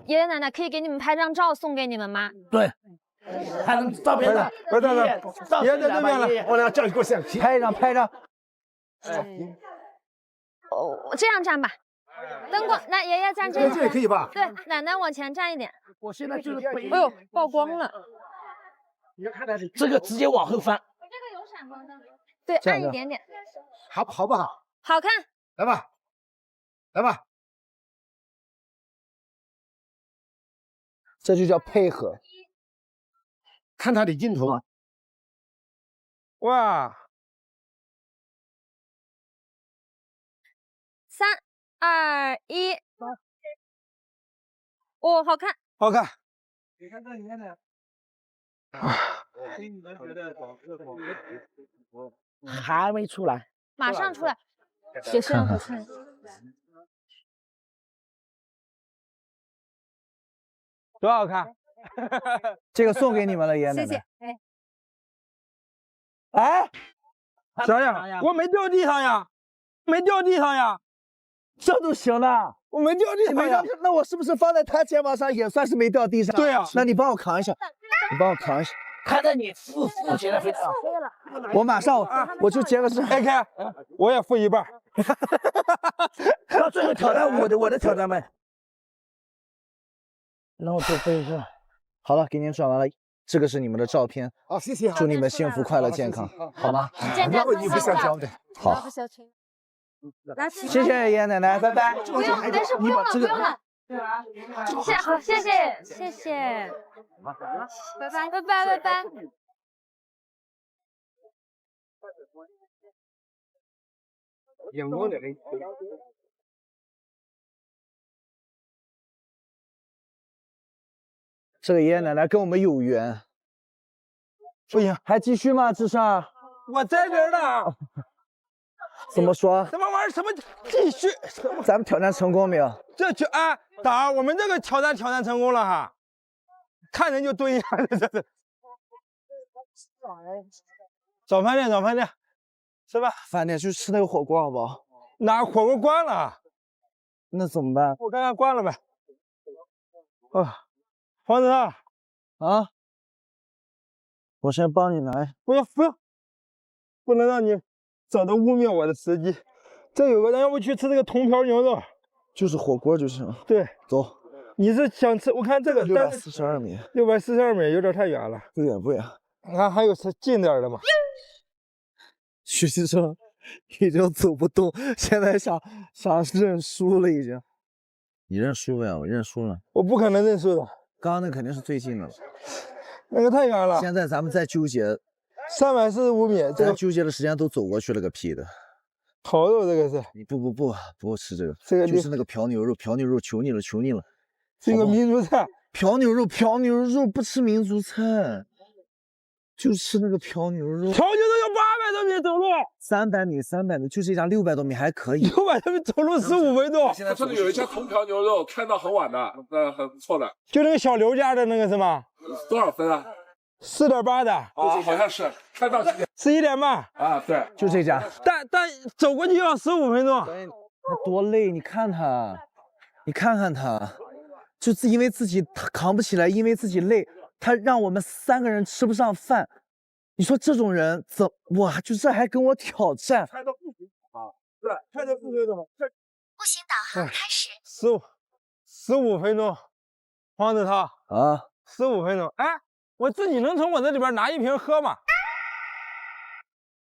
S3: 爷爷奶奶可以给你们拍张照送给你们吗？
S7: 对。
S5: 还能照片呢？
S4: 爷爷在这边了，
S7: 我俩照一个相，
S5: 拍一张，拍一张。
S3: 哦，这样站吧，灯光，那爷爷站这边，
S7: 这也可以吧？
S3: 对，奶奶往前站一点。
S7: 我现在就是，
S3: 哎呦，曝光了。
S7: 你要看他
S5: 这个直接往后翻。
S3: 这个有闪光灯。对，按一点点。
S7: 好不好？
S3: 好看。
S7: 来吧，来吧。
S5: 这就叫配合。
S7: 看他的镜头。
S4: 哇。
S3: 3、2、1，哦，好看，
S4: 好看。
S7: 你看这，你看这。
S5: 还没出来，
S3: 马上出来，也是让他看。
S4: 多好看！
S5: 这个送给你们了，爷爷奶奶。
S3: 谢谢。哎，
S4: 哎，想想，我没掉地上呀，没掉地上呀，
S5: 这都行了，
S4: 我没掉地上呀。
S5: 那我是不是放在他肩膀上也算是没掉地上？
S4: 对呀。
S5: 那你帮我扛一下，你帮我扛一下。看在你负接的非常好，我马上我就接个是。
S4: 哎开，我也负一半。
S5: 到最后挑战我的挑战呗。然后多背一下。好了，给您转完了，这个是你们的照片。
S7: 好，谢谢。
S5: 祝你们幸福、快乐、健康，好吗？
S3: 健健康康
S7: 的。
S5: 好。
S3: 来，
S5: 谢谢爷爷奶奶，拜拜。
S3: 不用，没事，不用了，不用了。好，谢谢，谢谢。拜拜，拜拜，拜拜。
S5: 这个爷爷奶奶跟我们有缘。
S4: 不行，
S5: 还继续吗？智胜，
S4: 我在这儿呢。
S5: 怎么说？
S4: 什么玩意儿？什么继续？
S5: 咱们挑战成功没有？
S4: 这就哎，导儿，我们这个挑战成功了哈，看人就蹲一下，这。找饭店，找饭店，吃吧。
S5: 饭店去吃那个火锅好不好？
S4: 哪火锅关了？
S5: 那怎么办？
S4: 我看看关了呗。黄子啊，
S5: 我先帮你来。
S4: 不用，不能让你找到污蔑我的时机。这有个人，要不去吃这个铜瓢牛肉？
S5: 就是火锅就行。
S4: 对，
S5: 走。
S4: 你是想吃？我看这个
S5: 642米
S4: ，642米有点太远了。
S5: 不远不远。
S4: 你看还有是近点的吗？
S5: 徐先生已经走不动，现在想认输了已经。你认输呀？我认输了。
S4: 我不可能认输的。
S5: 刚刚那肯定是最近的了。
S4: 那个太远了。
S5: 现在咱们再纠结
S4: 345米，这个
S5: 纠结的时间都走过去了个屁的。
S4: 烤肉这个是？
S5: 你不吃这个，
S4: 这个
S5: 就是那个瓢牛肉，求你了。
S4: 这个民族菜，
S5: 瓢牛肉不吃民族菜，就吃那个瓢牛肉。
S4: 瓢牛肉要800多米走路
S5: ，300米，就这家600多米还可以。
S4: 600多米走路15分钟。
S12: 现在这里有一家铜瓢牛肉，开到很晚的，那很不错的。
S4: 就那个小刘家的那个是吗？
S12: 多少分啊
S4: ？4.8的。
S12: 好像是。开到几点
S4: ？11点半。
S12: 啊，对，
S5: 就这家。
S4: 但走过去要15分钟。
S5: 他多累，你看看他。就是因为自己扛不起来，因为自己累，他让我们3个人吃不上饭。你说这种人哇，就这还跟我挑战？
S4: 开到不行啊！对，开到不行的。
S14: 步行导航开始。
S4: 15分钟，黄子韬
S5: 啊
S4: ，15分钟。哎，我自己能从我这里边拿一瓶喝吗？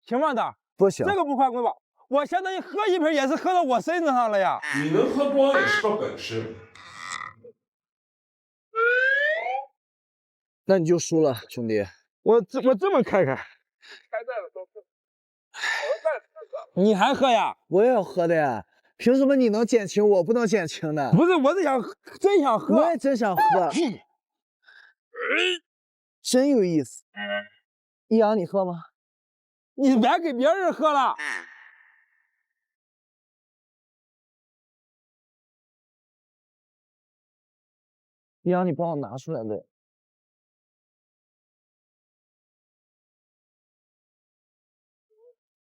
S4: 行吗，导？
S5: 不行，
S4: 这个不犯规吧？我相当于喝一瓶也是喝到我身子上了呀。
S12: 你能喝多也是个本事。
S5: 那你就输了，兄弟。
S4: 我这么开在了都是。你还喝呀？
S5: 我也要喝的呀。凭什么你能减轻，我不能减轻呢？
S4: 不是，我是真想喝。
S5: 我也真想喝。真有意思。一阳，你喝吗？
S4: 你别给别人喝了。
S5: 一阳，你帮我拿出来呗。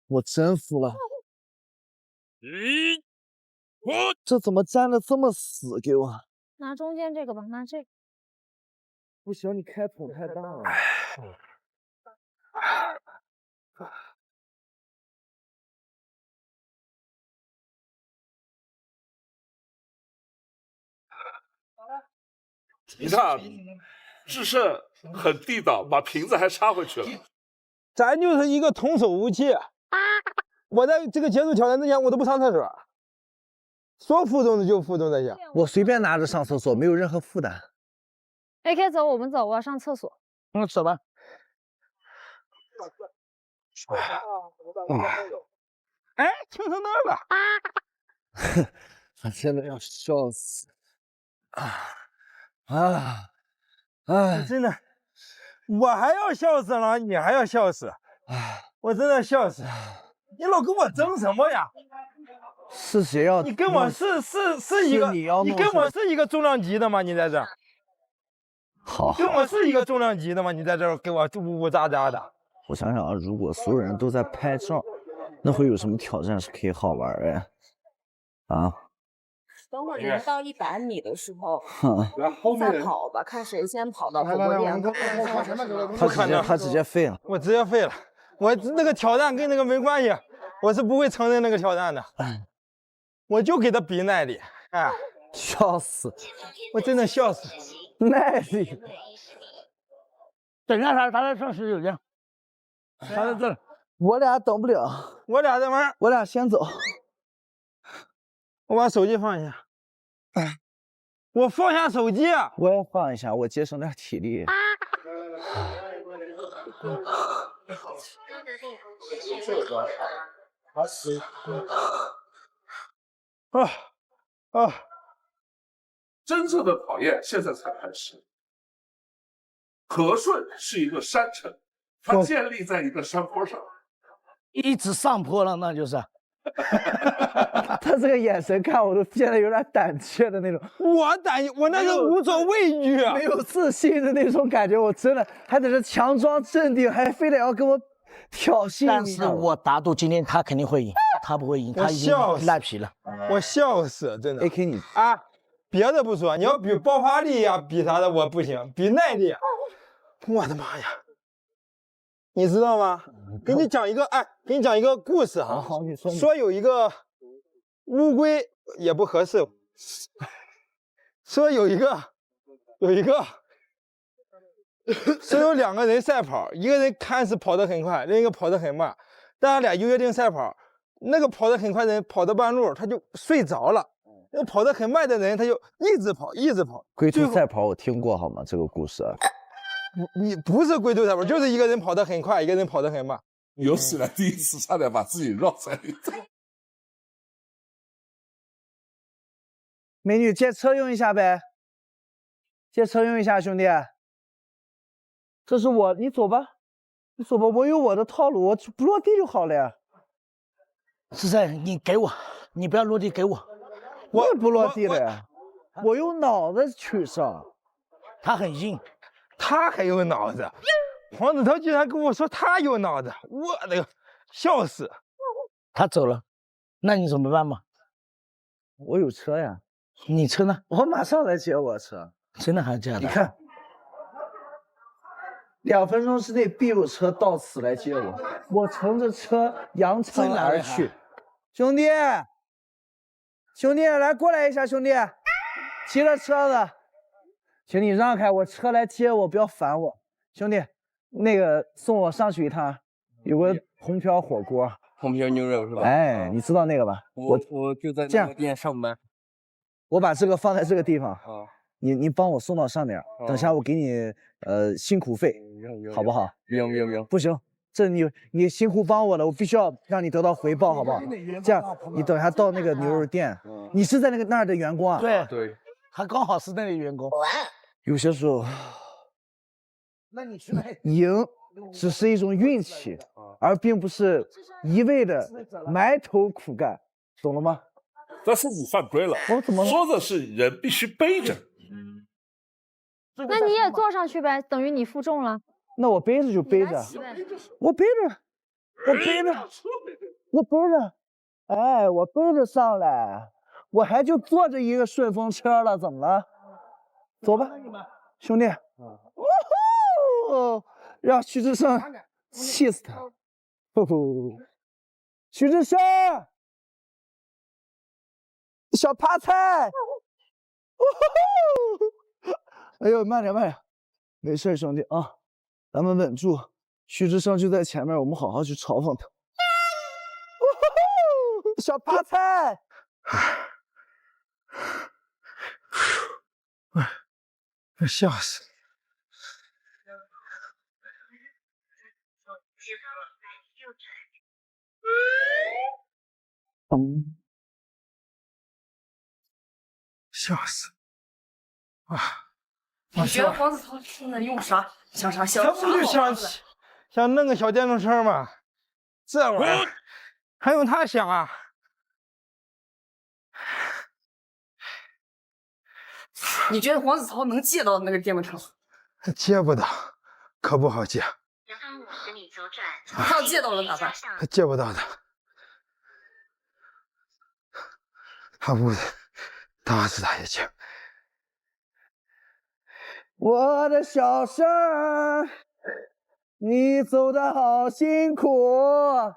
S5: 我真服了。这怎么粘的这么死？给我
S3: 拿中间这个吧，拿这个。
S5: 不行，你开桶太大了。
S12: 你看，智胜很地道，把瓶子还插回去了。
S4: 咱就是一个童叟无欺。我在这个结束挑战之前，我都不上厕所，说负重的就负重这些。
S5: 我随便拿着上厕所，没有任何负担。
S3: AK 走，我们走，我要上厕所。
S5: 走吧。
S4: 哎，听成那儿了。
S5: 我真的要笑死。
S4: 真的，我还要笑死了，你还要笑死。我真的笑死！你老跟我争什么呀？
S5: 是谁要？
S4: 你跟我是一个，你跟我是一个重量级的吗？你在这儿？
S5: 好，
S4: 跟我是一个重量级的吗？你在这儿给我呜呜喳喳的。
S5: 我想想啊，如果所有人都在拍照，那会有什么挑战是可以好玩的呀？啊？
S15: 等会儿您到100米的时候，
S4: 再
S15: 再跑吧，看谁先跑到火锅店。
S5: 他直接废了，
S4: 我直接废了。我那个挑战跟那个没关系，我是不会承认那个挑战的。我就给他比耐力，哎，
S5: 笑死！
S4: 我真的笑死！
S5: 耐力。
S8: 等一下他在上洗手间，他在这儿。
S5: 我俩等不了，
S4: 我俩在玩，
S5: 我俩先走。
S4: 我把手机放一下。我放下手机，
S5: 我也放一下，我节省点体力。
S12: 真正的考验现在才开始。和顺是一个山城，它建立在一个山坡上，
S8: 一直上坡了，那就是。
S5: 他这个眼神看我都变得有点胆怯的那种。
S4: 我那是无所畏惧，
S5: 没有自信的那种感觉。我真的还在这强装镇定，还非得要跟我挑衅。
S8: 但是我打赌今天他肯定会赢，他不会赢，他已经赖皮了。
S4: 我笑死，真的。
S5: AK 你
S4: 啊，别的不说，你要比爆发力呀，比啥的我不行，比耐力。我的妈呀！你知道吗？给你讲一个，给你讲一个故事哈。
S5: 好，你说。
S4: 说有一个乌龟也不合适。说有2个人赛跑，一个人看似跑得很快，另一个跑得很慢，大家俩约定赛跑。那个跑得很快的人跑到半路他就睡着了，那个跑得很慢的人他就一直跑。
S5: 龟兔赛跑我听过好吗？这个故事。
S4: 你不是龟兔赛跑，就是一个人跑得很快，一个人跑得很慢。
S12: 有史以来第一次差点把自己绕在里头。
S5: 美女，借车用一下呗，借车用一下，兄弟。这是我，你走吧，我有我的套路，我不落地就好了呀。
S8: 是在你给我，你不要落地给我，
S5: 我也不落地了呀，我用脑子取胜。
S8: 他很硬。
S4: 他还有脑子，黄子韬居然跟我说他有脑子，我的个，笑死！
S8: 他走了，那你怎么办嘛？
S5: 我有车呀，
S8: 你车呢？
S5: 我马上来接我车。
S8: 真的还是这样的？
S5: 你看，2分钟之内必有车到此来接我，我乘着车扬长而去。兄弟，来过来一下，兄弟，骑着车子。请你让开，我车来接我，不要烦我，兄弟。那个送我上去一趟，有个红飘火锅，
S16: 红飘牛肉是吧？
S5: 哎，你知道那个吧？
S16: 我就在那个店上班。
S5: 我把这个放在这个地方，你帮我送到上面，等下我给你辛苦费，好不好？
S16: 用。
S5: 不行，这你辛苦帮我了，我必须要让你得到回报，好不好？这样你等下到那个牛肉店，你是在那儿的员工啊？
S8: 对，他刚好是那里员工。
S5: 有些时候，赢只是一种运气，而并不是一味的埋头苦干，懂了吗？
S12: 但是你犯规了，
S5: 我怎么
S12: 说的是人必须背着？
S3: 那你也坐上去呗，等于你负重了。
S5: 那我背着就背着，我背着，哎，我背着上来，我还就坐着一个顺风车了，怎么了？走吧，兄弟，让徐志胜气死他！徐志胜，小趴菜，哎呦，慢点，没事，兄弟啊，咱们稳住。徐志胜就在前面，我们好好去嘲讽他。小趴菜。
S4: 笑死！笑死！
S15: 你觉得黄子韬现在用啥？想啥？
S4: 他不就想弄个小电动车吗？这玩意儿还用他想啊？
S15: 你觉得黄子韬能借到那个电木城？
S4: 借不到，可不好借。
S14: 前方50米左转。
S15: 他要借到了咋办？
S4: 借不到的，他不打死他也借。
S5: 我的小生儿，你走的好辛苦。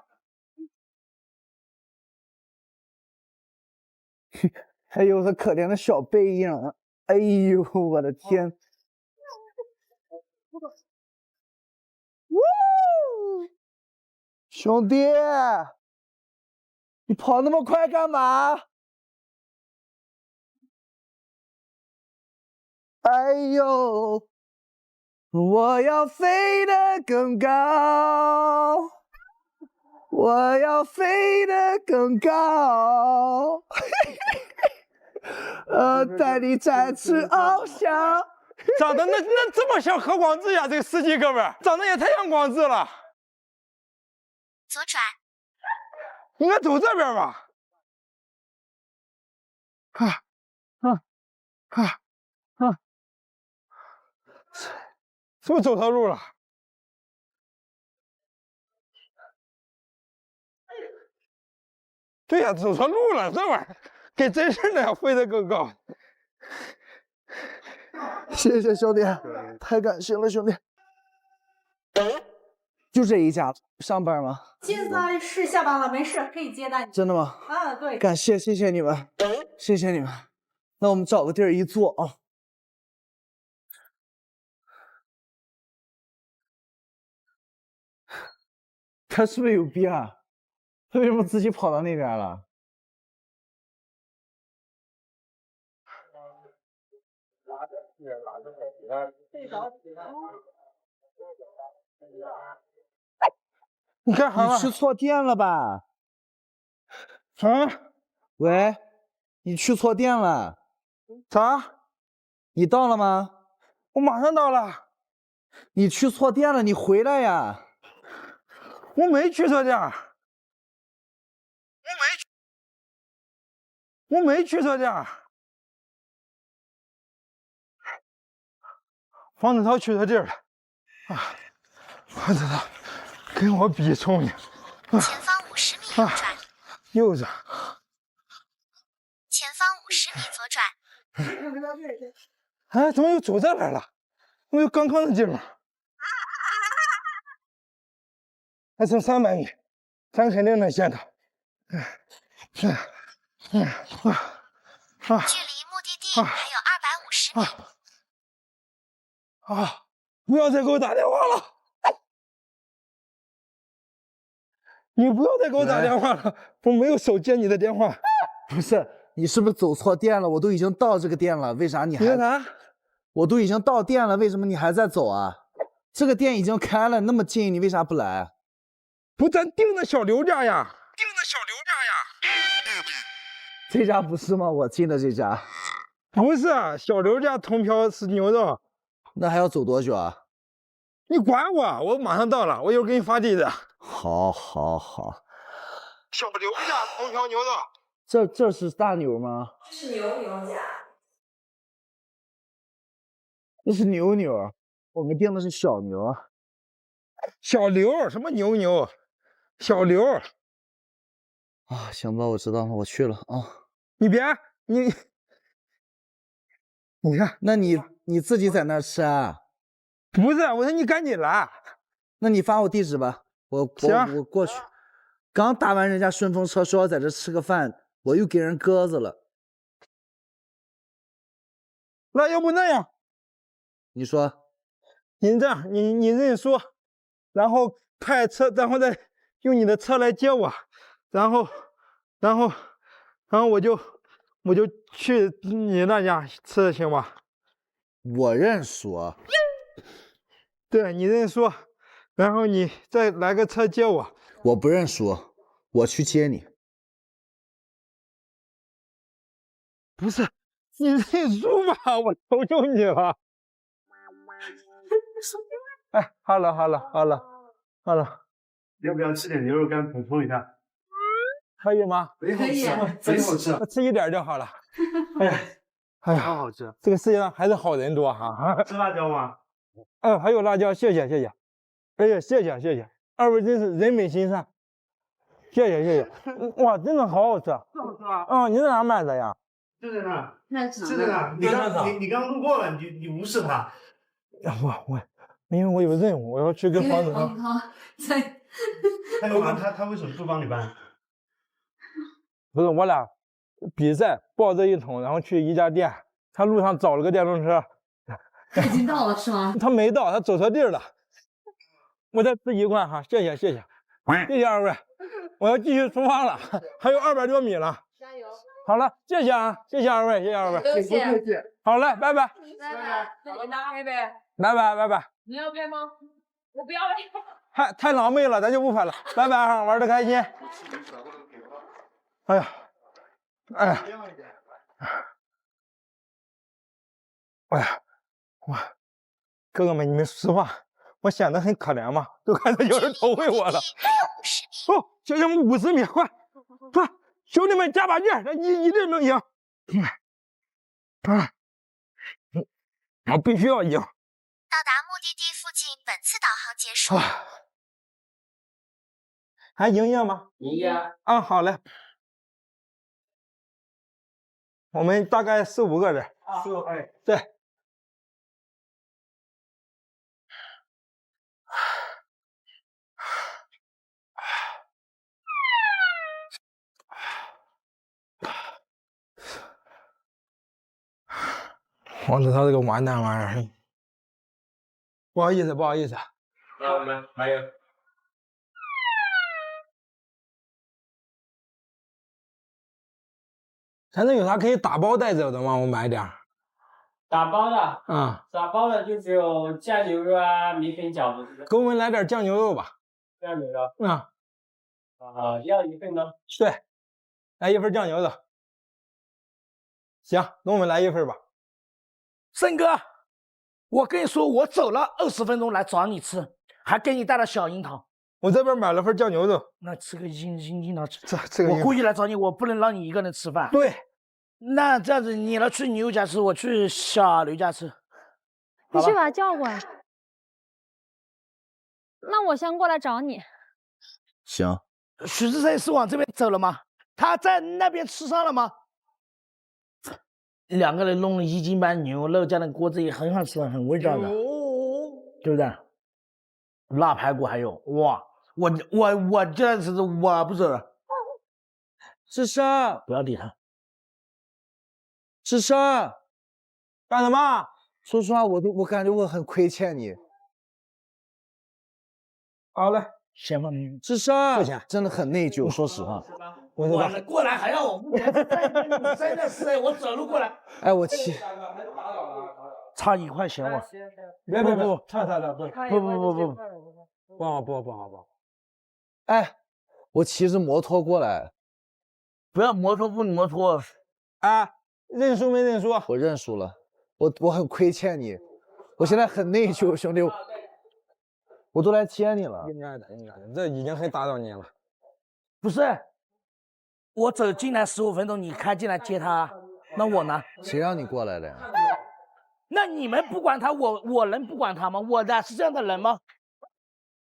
S5: 还有他可怜的小背影，哎呦，我的天！兄弟，你跑那么快干嘛？哎呦，我要飞得更高，我要飞得更高，带你展翅翱翔。
S4: 长得那这么像何广智呀？这个司机哥们儿长得也太像广智了。
S14: 左转。
S4: 应该走这边吧？是不是走错路了？对呀，走错路了，这玩意儿跟真似的呀，飞得更高。
S5: 谢谢兄弟，太感谢了兄弟。就这一家上班吗？
S17: 现在是下班了，没事，可以接待你。
S5: 真的吗？
S17: 啊，对。
S5: 感谢，谢谢你们，谢谢你们。那我们找个地儿一坐啊。他是不是有病啊？他为什么自己跑到那边了？
S4: 你干啥？
S5: 你去错店了吧？
S4: 啊？
S5: 喂，你去错店了。
S4: 啥？
S5: 你到了吗？
S4: 我马上到了。
S5: 你去错店了，你回来呀。
S4: 我没去错店。我没去错店。黄子韬去错地儿了。啊，黄子韬跟我比聪明。
S14: 前方50米右转。
S4: 右转。
S14: 前方50米左转。
S4: 哎，怎么又走这边了？我有刚刚的地方。还剩300米，咱肯定能见到。
S14: 距离目的地还有250米。
S4: 不要再给我打电话了！你不要再给我打电话了，我没有手接你的电话。
S5: 不是，你是不是走错店了？我都已经到这个店了，为啥你还？
S4: 你干啥？
S5: 我都已经到店了，为什么你还在走啊？这个店已经开了，那么近，你为啥不来？
S4: 不，咱订的小刘家呀。
S5: 这家不是吗？我进的这家。
S4: 不是，小刘家通票是牛肉。
S5: 那还要走多久啊？
S4: 你管我，我马上到了，我一会儿给你发地址。
S5: 好，好，好。
S4: 小刘家通票牛肉。
S5: 这是大牛吗？
S15: 这是牛家。
S5: 这是牛，我们订的是小牛。
S4: 小刘什么牛？小刘。
S5: 啊，行吧，我知道了，我去了啊。
S4: 你别你看，
S5: 那你自己在那儿吃啊？
S4: 不是，我说你赶紧来。
S5: 那你发我地址吧，我过去。刚打完人家顺风车，说要在这吃个饭，我又给人鸽子了。
S4: 那要不那样，
S5: 你说，
S4: 你这样，你认输，然后派车，然后再用你的车来接我，然后我就去你那家吃，行吗？
S5: 我认输。
S4: 对，你认输，然后你再来个车接我。
S5: 我不认输，我去接你。
S4: 不是，你认输吧，我求求你了。哎，好了，
S7: 要不要吃点牛肉干补充一下？
S4: 可以吗？
S7: 贼好吃，贼好吃，
S4: 吃一点就好了。哎呀，哎呀，
S7: 超好吃。
S4: 这个世界上还是好人多哈。
S7: 吃辣椒吗？
S4: 嗯，还有辣椒，谢谢谢谢。哎呀，谢谢谢谢，二位真是人美心善，谢谢谢谢。哇，真的好好吃。
S7: 是好吃吗？
S4: 嗯，你在哪买的呀？
S7: 就在那儿，
S17: 那
S7: 就在那儿。你刚路过了，你无视他。
S4: 因为我有任务，我要去跟黄子韬。
S17: 在。
S7: 他为什么不帮你搬？
S4: 不是我俩比赛抱着一桶，然后去一家店，他路上找了个电动车。
S17: 他已经到了是吗？
S4: 他没到，他走错地儿了。我再吃一罐哈，谢谢谢谢，谢谢二位，我要继续出发了，还有200多米了。
S17: 加油！
S4: 好了，谢谢啊，谢谢二位，谢谢二位，
S17: 不客气。
S4: 好嘞，拜拜，
S17: 拜拜。那你拿黑呗？
S4: 拜拜拜拜。
S17: 你要拍吗？我不要拍。
S4: 太狼狈了，咱就不拍了，拜拜哈，玩的开心。哎呀，哎呀，哎呀，哥哥们，你们实话，我显得很可怜吗？都开始有人投喂我了。哦，小兄弟50米，快，兄弟们加把劲，咱一定能赢。我必须要赢。
S14: 到达目的地附近，本次导航结束。
S4: 还营业吗？
S16: 营业
S4: 啊，好嘞。我们大概4、5个人。
S7: 哎，
S4: 对。黄子韬这个完蛋玩意儿，不好意思，不好意思。
S16: 没有。
S4: 咱这有啥可以打包带走的吗？我买点儿。
S16: 打包的。
S4: 啊。
S16: 打包的就只有酱牛肉啊、米粉饺子。
S4: 给我们来点酱牛肉吧。
S16: 酱牛肉。要1份吗？
S4: 对，来1份酱牛肉。行，给我们来1份吧。
S6: 森哥，我跟你说，我走了20分钟来找你吃，还给你带了小樱桃。
S4: 我这边买了份酱牛肉。
S6: 那吃个樱桃，
S4: 这个
S6: 我故意来找你，我不能让你一个人吃饭。
S4: 对。
S6: 那这样子，你呢去牛家吃，我去小刘家吃。
S3: 你去把他叫过来。那我先过来找你。
S5: 行。
S6: 许志胜是往这边走了吗？他在那边吃上了吗？2个人弄了1斤半牛肉酱的锅子也很好吃，很味道的，对不对？腊排骨还有哇，我这样子我不走了。
S4: 志胜，
S6: 不要理他。
S4: 志胜，干什么？
S5: 说实话，我感觉我很亏欠你。
S4: 好嘞，
S6: 先放你。
S4: 志胜，
S5: 真的很内疚，说实话。
S6: 我过来还要我目前真的是我走路过来。
S5: 哎，我气。
S6: 差1块钱我。
S4: 别，差不好。
S5: 哎，我骑着摩托过来。
S6: 不要摩托不摩托。
S4: 啊，认输没认输？
S5: 我认输了，我很亏欠你，我现在很内疚，兄弟，我都来接你了。
S4: 应该的，这已经很打扰你了。
S6: 不是，我走进来15分钟，你开进来接他，那我呢？
S5: 谁让你过来的呀？
S6: 那你们不管他，我能不管他吗？我的是这样的人吗？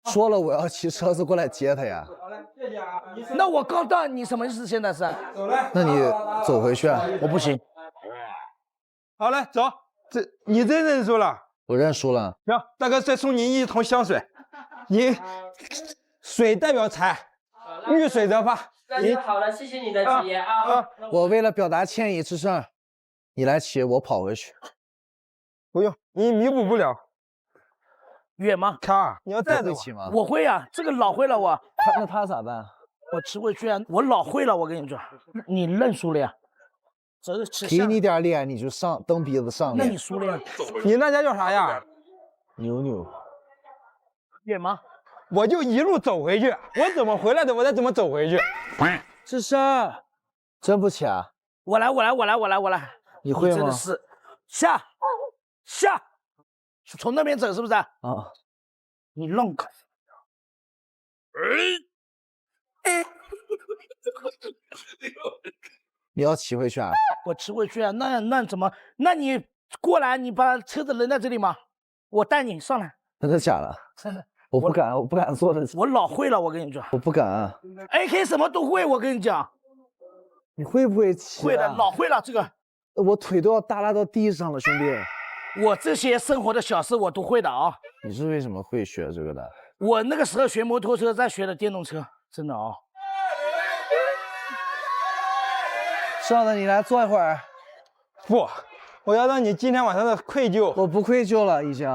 S5: 说了我要骑车子过来接他呀。
S6: 那我告到你什么意思？现在是？
S5: 那你走回去啊。
S6: 我不行。
S4: 好嘞，走。你真认输了？
S5: 我认输了。
S4: 行，大哥再送你1桶香水。你水代表财，遇水则发。
S16: 好了，谢谢你的体验啊。
S5: 我为了表达歉意，志胜，你来骑，我跑回去。
S4: 不用，你弥补不了。
S6: 远吗？
S4: 卡，你要带着
S5: 骑吗？
S6: 我会啊，这个老会了我。
S5: 那他咋办？
S6: 我骑回去啊，我老会了，我跟你说，你认输了呀。
S5: 给你点脸你就上蹬鼻子上脸。
S6: 那你输了呀？
S4: 你那家叫啥呀？
S5: 牛牛。
S6: 远吗？
S4: 我就一路走回去，我怎么回来的，我再怎么走回去。
S6: 志胜，
S5: 真不骑啊？
S6: 我来。
S5: 你会吗？
S6: 真的是下，从那边走是不是？
S5: 啊。
S6: 你弄开。
S5: 你要骑回去啊？
S6: 我骑回去啊？那怎么？那你过来，你把车子扔在这里吗？我带你上来。
S5: 真的假的？
S6: 真的。
S5: 我不敢，我不敢坐的。
S6: 我老会了，我跟你说。
S5: 我不敢。
S6: AK 什么都会，我跟你讲。
S5: 你会不会骑？
S6: 会的，老会了这个。
S5: 我腿都要耷拉到地上了，兄弟。
S6: 我这些生活的小事我都会的啊。
S5: 你是为什么会学这个的？
S6: 我那个时候学摩托车，在学的电动车，真的啊。
S5: 少的，你来坐一会儿。
S4: 不，我要让你今天晚上的愧疚。
S5: 我不愧疚了，已经。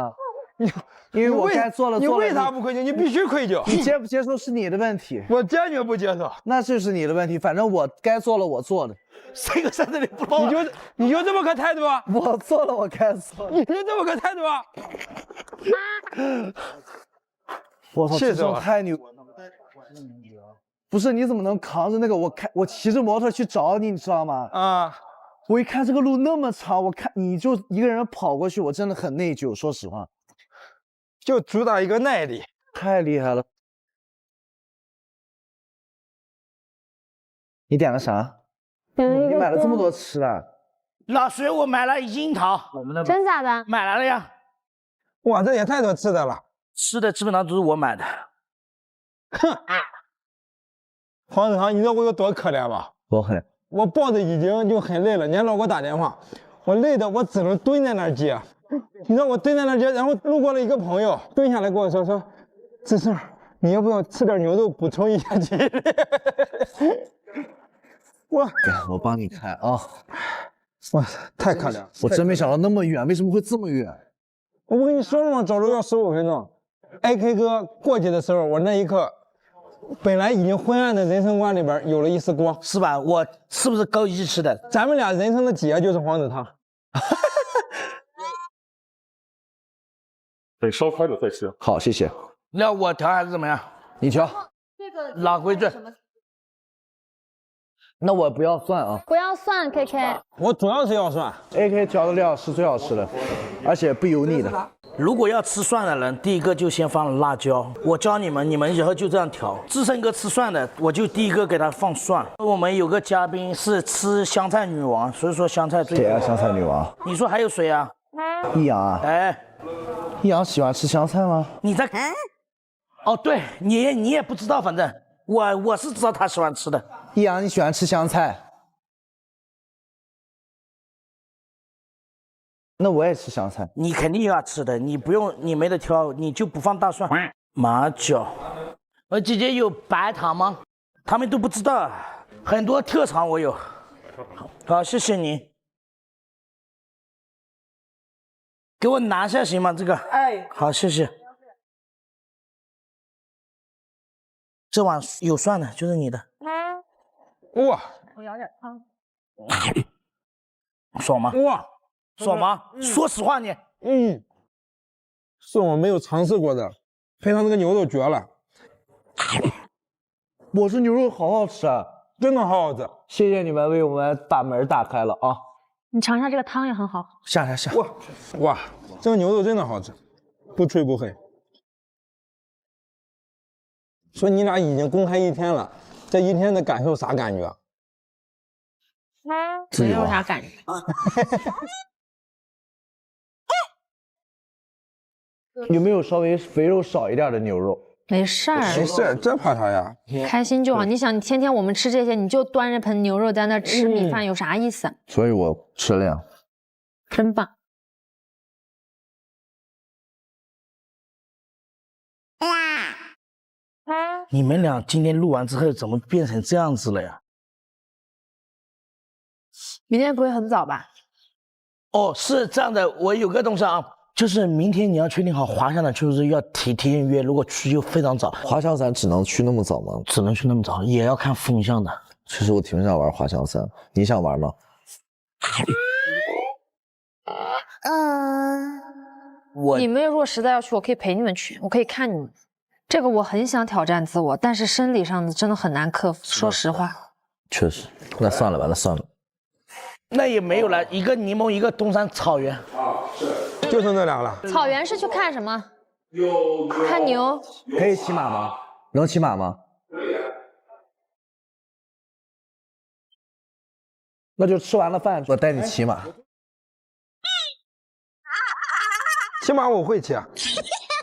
S5: 因为我该做了。
S4: 你为啥不愧疚？你必须愧疚。
S5: 你接不接受是你的问题。
S4: 我坚决不接受。
S5: 那就是你的问题。反正我该做了，我做的。
S6: 谁个在这里不包？
S4: 你就这么个态度啊？
S5: 我做了，我该做。
S4: 你就这么个态度啊？
S5: 我操，这种太牛！不是，你怎么能扛着那个？我骑着摩托去找你，你知道吗？
S4: 啊！
S5: 我一看这个路那么长，我看你就一个人跑过去，我真的很内疚。说实话，
S4: 就主打一个耐力，
S5: 太厉害了。你点了啥？你买了这么多吃的？
S6: 老徐，我买了樱桃。我们的
S3: 真假的？
S6: 买来了呀。
S4: 哇，这也太多吃的了。
S6: 吃的基本上都是我买的。
S4: 哼。黄子航，你知道我有多可怜吗？
S5: 多可怜！
S4: 我抱着已经就很累了，你还老给我打电话，我累的我只能蹲在那儿接。你知道我蹲在那儿接，然后路过了一个朋友，蹲下来跟我说志胜，你要不要吃点牛肉补充一下体力？
S5: 我帮你开啊！
S4: 哇，太可怜了！
S5: 我真没想到那么远，为什么会这么远？
S4: 我不跟你说了吗？走路要15分钟。AK 哥过去的时候，我那一刻。本来已经昏暗的人生观里边有了一丝光，
S6: 是吧？我是不是高一吃的？
S4: 咱们俩人生的解就是黄子汤。
S12: 等烧开了再吃。
S5: 好，谢谢。
S6: 那我调还是怎么样？
S5: 你调。
S3: 这个
S6: 老规矩。
S5: 那我不要蒜啊。
S3: 不要蒜 ，KK。
S4: 我主要是要蒜。
S5: AK 调的料是最好吃的，而且不油腻的。
S6: 如果要吃蒜的人，第一个就先放辣椒。我教你们，你们以后就这样调。志胜哥吃蒜的，我就第一个给他放蒜。我们有个嘉宾是吃香菜女王，所以说香菜最。
S5: 谁啊？香菜女王？
S6: 你说还有谁啊？
S5: 易阳啊？
S6: 哎，
S5: 易阳喜欢吃香菜吗？
S6: 你在？哦，对你也不知道，反正我是知道他喜欢吃的。
S5: 易阳，你喜欢吃香菜？那我也吃香菜。
S6: 你肯定要吃的，你不用，你没得挑，你就不放大蒜。马脚，我姐姐有白糖吗？他们都不知道，很多特长我有。好，谢谢你。给我拿下行吗？这个。
S15: 哎。
S6: 好，谢谢。这碗有蒜的，就是你的。
S4: 哇！
S15: 我舀点汤。
S6: 爽吗？
S4: 哇！
S6: 爽吗？说实话你。
S4: 是我没有尝试过的，配上这个牛肉绝了。
S5: 我这牛肉好好吃啊，
S4: 真的好好吃。
S5: 谢谢你们为我们把门打开了啊！
S3: 你尝一下这个汤也很好。
S5: 下。
S4: 哇，这个牛肉真的好吃，不脆不黑。说你俩已经公开1天了，这1天的感受啥感觉？
S3: 没有啥感觉。
S5: 有没有稍微肥肉少一点的牛肉？
S3: 没事儿，
S4: 没事儿，这怕啥呀？
S3: 开心就好。你想，天天我们吃这些，你就端着盆牛肉在那吃米饭，有啥意思？
S5: 所以我吃了呀。
S3: 真棒。
S6: 你们俩今天录完之后怎么变成这样子了呀？
S17: 明天不会很早吧？
S6: 哦，是这样的，我有个东西啊，就是明天你要确定好滑翔的，就是要提前约，如果去就非常早。
S2: 滑翔伞只能去那么早吗？
S6: 只能去那么早，也要看风向的。
S2: 其实我挺想玩滑翔伞，你想玩吗？
S3: 你们如果实在要去，我可以陪你们去，我可以看你们。这个我很想挑战自我，但是生理上的真的很难克服。说实话，
S2: 确实，那算了吧，那算了。
S6: 那也没有了，一个柠檬，一个东山草原。
S4: 就剩这俩了。
S3: 草原是去看什么？看牛。
S5: 可以骑马吗？能骑马吗？那就吃完了饭，我带你骑马。
S4: 骑马我会骑。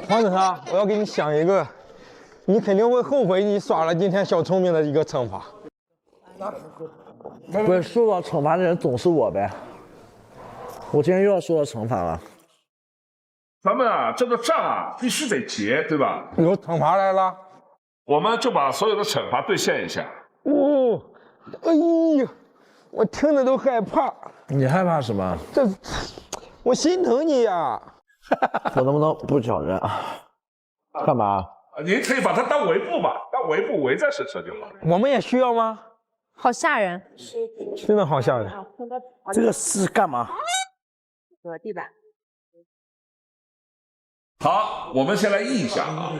S4: 黄子韬，我要给你想一个，你肯定会后悔你耍了今天小聪明的一个惩罚。
S5: 不是受到惩罚的人总是我呗？我今天又要受到惩罚了。
S12: 咱们啊，这个账啊必须得结，对吧？
S4: 有惩罚来了，
S12: 我们就把所有的惩罚兑现一下。
S4: 哦，哎呀，我听着都害怕。
S5: 你害怕什么？
S4: 我心疼你呀。
S2: 我能不能不挑战？干嘛？
S12: 您可以把它当围布吧，当围布围在身上就好。
S4: 我们也需要吗？
S3: 好吓人，
S4: 真的好吓人。
S6: 这个是干嘛？
S17: 地板。
S12: 好，我们先来议一下啊。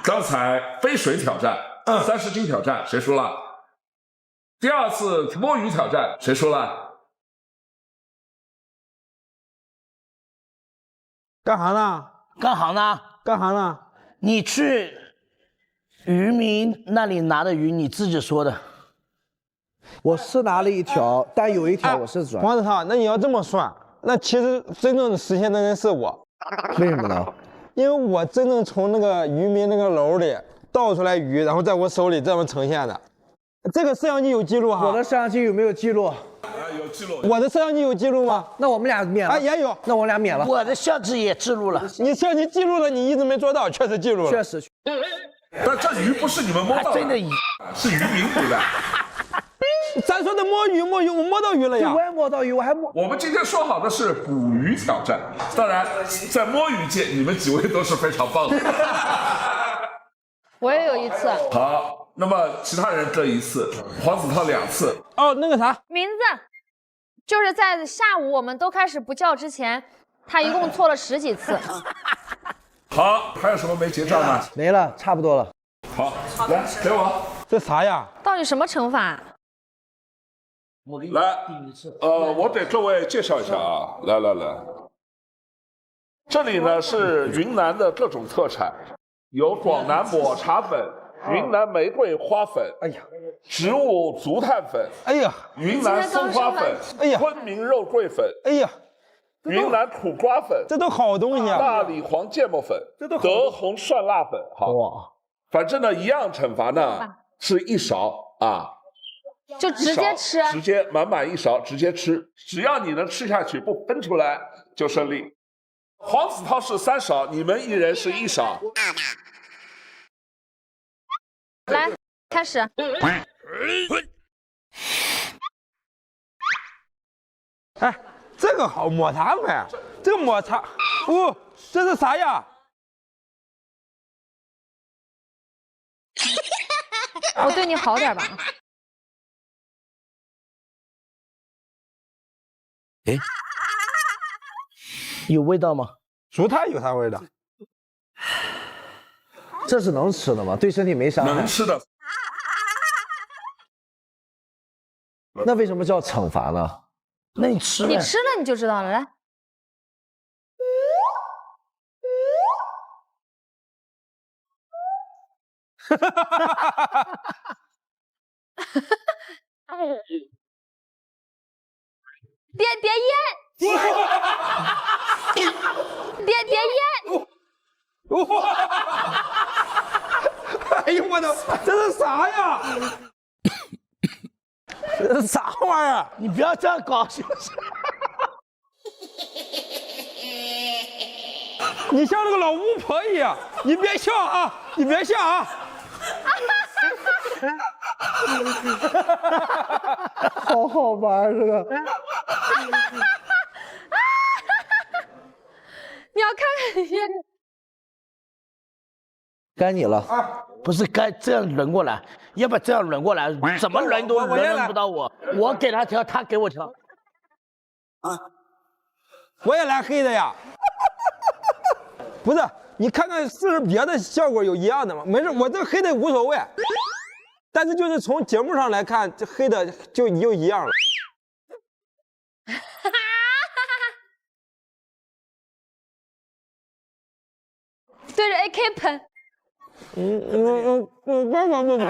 S12: 刚才背水挑战，30斤挑战，谁输了？第二次摸鱼挑战，谁输了？
S4: 干啥呢？
S6: 干啥呢？
S4: 干啥呢？
S6: 你去渔民那里拿的鱼，你自己说的。
S5: 我是拿了一条，但有一条我是转。
S4: 黄子韬，那你要这么算，那其实真正实现的人是我。
S5: 为什么呢？
S4: 因为我真正从那个渔民那个篓里倒出来鱼，然后在我手里这么呈现的。这个摄像机有记录哈？
S5: 我的摄像机有没有记录？
S12: 有记录。
S4: 我的摄像机有记录吗？
S5: 那我们俩免了。
S4: 也有。
S5: 那我俩免了。
S6: 我的相机也记录了。
S4: 你摄像机记录了，你一直没做到，确实记录了。
S5: 确实。
S12: 但这鱼不是你们摸到的，
S6: 真的鱼，
S12: 是渔民捕的。
S4: 咱说的摸鱼，我摸到鱼了呀。
S5: 我也摸到鱼，我还摸。
S12: 我们今天说好的是捕鱼挑战，当然在摸鱼界，你们几位都是非常棒的。
S3: 我也有一次。
S12: 好，那么其他人各一次，黄子韬2次。
S4: 哦，那个啥，
S3: 名字就是在下午我们都开始不叫之前，他一共错了10几次。
S12: 好，还有什么没结账呢？
S5: 没了，差不多了。
S12: 好，来给我。
S4: 这啥呀？
S3: 到底什么惩罚？
S12: 来，我给各位介绍一下啊，来，这里呢是云南的各种特产，有广南抹茶粉、云南玫瑰花粉，
S4: 哎呀，
S12: 植物竹炭粉，
S4: 哎呀，
S12: 云南松花粉，
S4: 哎呀，
S12: 昆明肉桂粉，
S4: 哎呀，
S12: 云南苦瓜粉，
S4: 这都好东西啊！
S12: 大理黄芥末粉，德宏蒜辣粉，好，
S5: 哇，
S12: 反正呢一样惩罚呢是1勺啊。
S3: 就直接吃，
S12: 直接满1勺，直接吃。只要你能吃下去，不分出来就胜利。黄子韬是3勺，你们1人是1勺。
S3: 来，开始。
S4: 哎，这个好抹茶粉，这个抹茶，哦，这是啥呀？
S3: 我对你好点吧。
S6: 哎，有味道吗？
S4: 竹炭有啥味道？
S5: 这是能吃的吗？对身体没伤害。
S12: 能吃的。
S5: 那为什么叫惩罚呢？
S6: 那你吃呗。
S3: 你吃了你就知道了，来。别咽，别咽。
S4: 哎呦我的，这是啥呀？这是啥玩意儿？
S6: 你不要这样搞，行不行？
S4: 你像那个老巫婆一样，你别笑啊！你别笑啊！
S5: 好好玩这个。
S3: 你要看看你。
S5: 该你了。
S6: 不是该这样轮过来，要不这样轮过来，怎么轮都轮不到我。我给他挑，他给我挑。
S4: 啊，我也来黑的呀。不是，你看看是不是别的效果有一样的吗？没事，我这黑的无所谓。但是就是从节目上来看，这黑的就一样了。
S3: 对着 AK 喷。
S4: 干嘛不跑？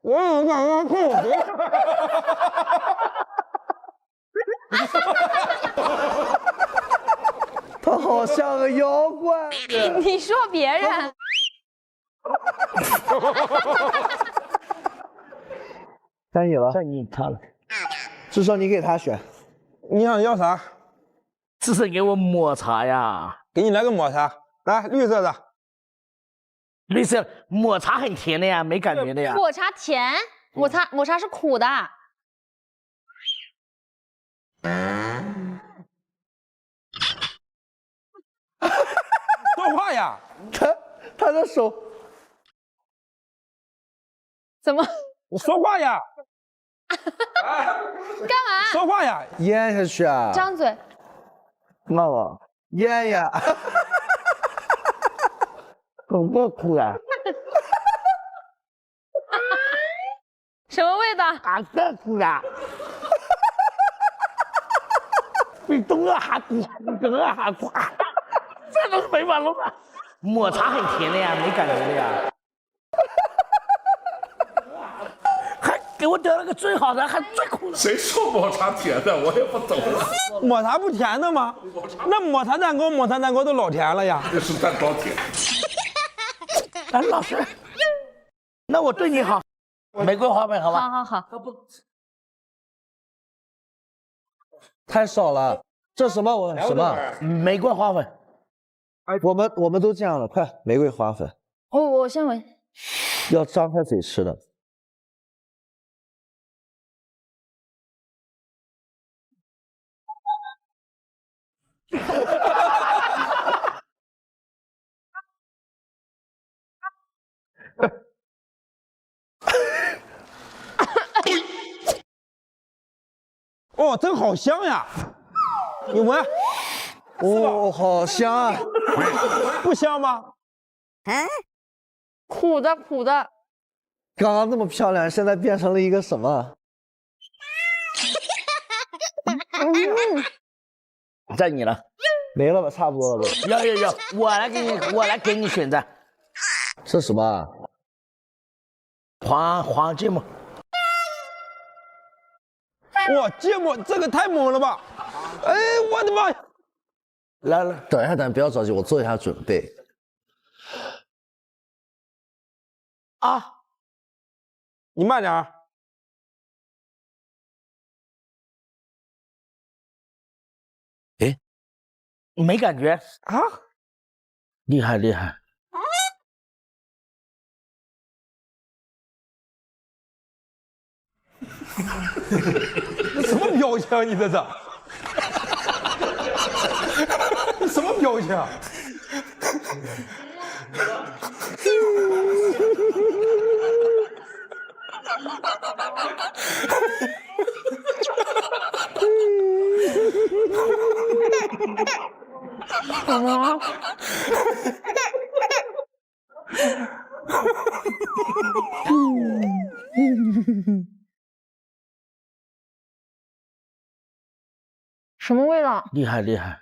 S4: 我有感觉痛苦。
S5: 他好像个妖怪。
S3: 你说别人。
S5: 该你了，
S6: 该你他了。
S5: 至少你给他选，
S4: 你想要啥？
S6: 只是给我抹茶呀。
S4: 给你来个抹茶，来绿色的。
S6: 绿色抹茶很甜的呀，没感觉的呀。
S3: 抹茶甜，抹茶是苦的。
S4: 说话呀！
S5: 他的手
S3: 怎么？
S4: 你说话呀！
S3: 干嘛？
S4: 说话呀！
S5: 咽下去啊！
S3: 张嘴。
S5: 妈妈，咽呀！
S6: 怎么苦啊？
S3: 什么味道？
S6: 还更苦啊！比冬儿还苦，比冬儿还苦，这都是没法弄了。抹茶很甜的呀，没感觉的呀。还给我得了个最好的，还最苦的。
S12: 谁说抹茶甜的？我也不懂了。
S4: 抹茶不甜的吗？那抹茶蛋糕都老甜了呀。
S12: 那是蛋糕甜。
S6: 哎，老师，那我对你好，玫瑰花瓣好吧？
S3: 好好好。
S5: 太少了，这什么什么？
S6: 玫瑰花粉。
S5: 我们都这样了，快玫瑰花粉。
S3: 我先闻。
S5: 要张开嘴吃的。
S4: 哦，真好香呀！你闻。
S5: 哦，好香啊！
S4: 不香吗？
S3: 苦的苦的。
S5: 刚刚那么漂亮，现在变成了一个什么？
S6: 在你了。
S5: 没了吧？差不多了都。
S6: 要，我来给你选择。
S5: 这什么啊？
S6: 黄芥末。
S4: 哇，芥末这个太猛了吧！哎，我的妈呀！
S6: 来，
S5: 等一下，不要着急，我做一下准备。
S4: 啊，你慢点儿。
S6: 哎，没感觉
S4: 啊？
S6: 厉害厉害！
S4: 什么表情啊？你这是？你什么表情啊？
S3: 什么？什么味道？
S6: 厉害厉害！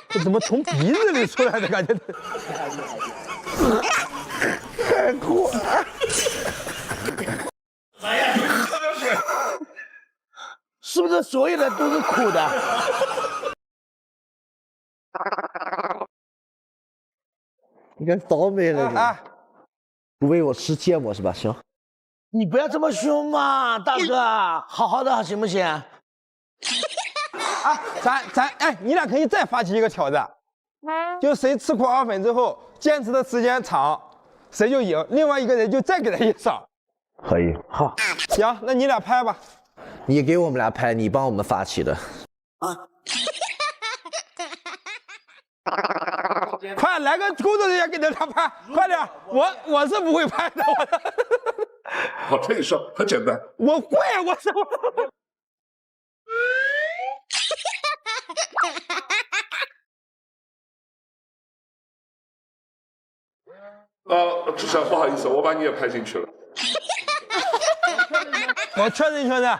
S4: 这怎么从鼻子里出来的感觉？
S5: 太苦了！
S6: 是不是所有的都是苦的？
S5: 你看倒霉了你！不喂我吃芥末是吧？行。
S6: 你不要这么凶嘛，大哥，好好的行不行？
S4: 啊，哎，你俩可以再发起一个挑战，就谁吃苦花粉之后坚持的时间长，谁就赢，另外一个人就再给他一掌。
S5: 可以，好，
S4: 行，那你俩拍吧。
S5: 你给我们俩拍，你帮我们发起的。
S4: 快来个工作人员给他俩拍，快点！我是不会拍的，
S12: 我跟你说很简单，
S4: 我会，我是。
S12: 志强，不好意思，我把你也拍进去了。
S4: 我确认确认。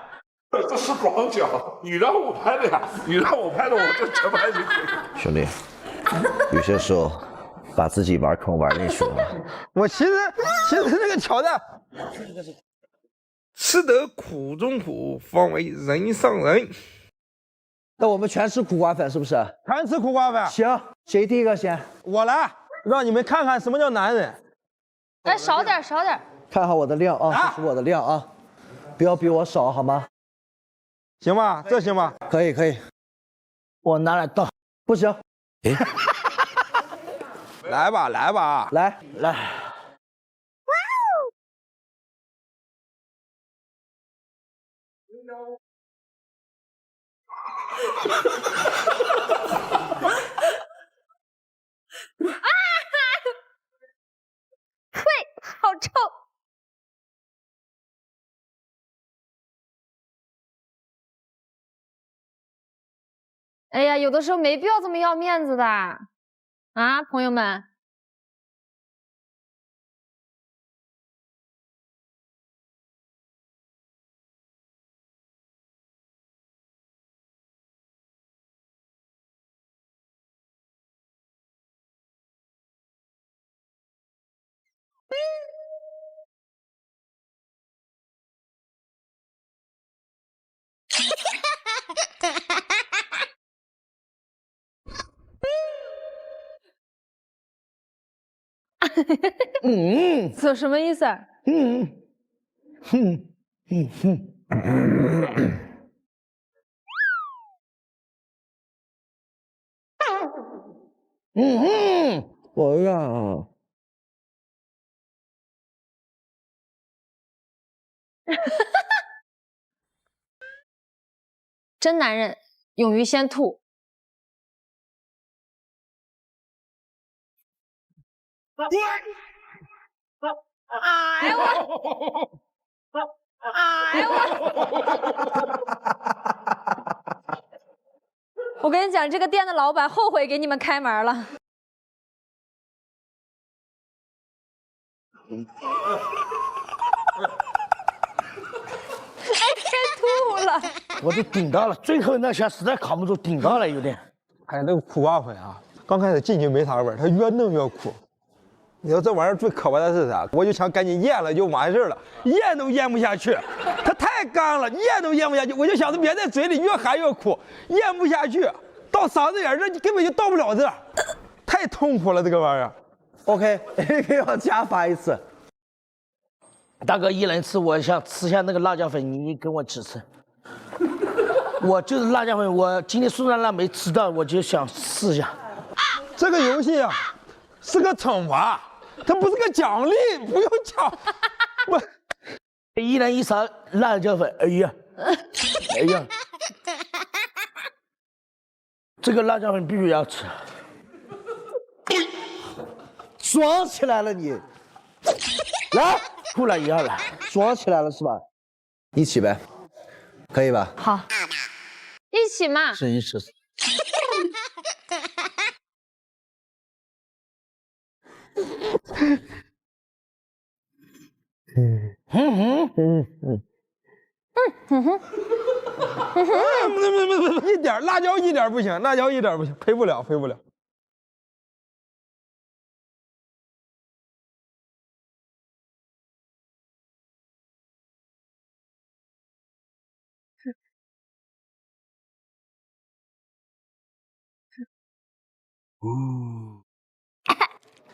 S12: 这是广角，你让我拍的呀，你让我拍的，我就全拍进去。
S5: 兄弟，有些时候把自己玩坑玩进去了。
S4: 我其实那个桥段，吃得苦中苦，方为人上人。
S5: 那我们全吃苦瓜粉是不是？
S4: 全吃苦瓜粉。
S5: 行，谁第一个先？
S4: 我来，让你们看看什么叫男人。
S3: 哎，少点少点。
S5: 看好我的量啊，这是我的量啊，不要比我少好吗？
S4: 行吧，这行吧？
S5: 可以可以。
S6: 我拿来倒，
S5: 不行。哎，
S4: 来吧来吧，
S5: 来。
S3: 呸，好臭！哎呀，有的时候没必要这么要面子的啊，朋友们。这什么意思？
S5: 我呀。
S3: 真男人，勇于先吐。哎呦我！哎呦我跟你讲，这个店的老板后悔给你们开门了。哎，别吐了！
S6: 我都顶到了，最后那下实在扛不住，顶到了有点。
S4: 哎，那个苦瓜粉啊，刚开始进去没啥味儿，它越弄越苦。你说这玩意儿最可怕的是啥？我就想赶紧咽了就完事儿了，咽都咽不下去，它太干了，咽都咽不下去。我就想着别在嘴里越含越苦，咽不下去，到嗓子眼儿这你根本就到不了这儿，太痛苦了这个玩意儿。
S5: OK， 给我加罚一次。
S6: 大哥，一人吃，我想吃下那个辣椒粉，你给我几次？我就是辣椒粉，我今天苏珊娜没吃到，我就想试一下。
S4: 这个游戏啊，是个惩罚，它不是个奖励，不用奖。不，
S6: 一人一勺辣椒粉，哎呀，哎呀，这个辣椒粉必须要吃。
S5: 爽起来了你，
S6: 来，过来也要来，
S5: 爽起来了是吧？一起呗，可以吧？
S3: 好，一起嘛。
S6: 试一试。
S4: 一点辣椒一点不行，辣椒一点不行，配不了，配不了。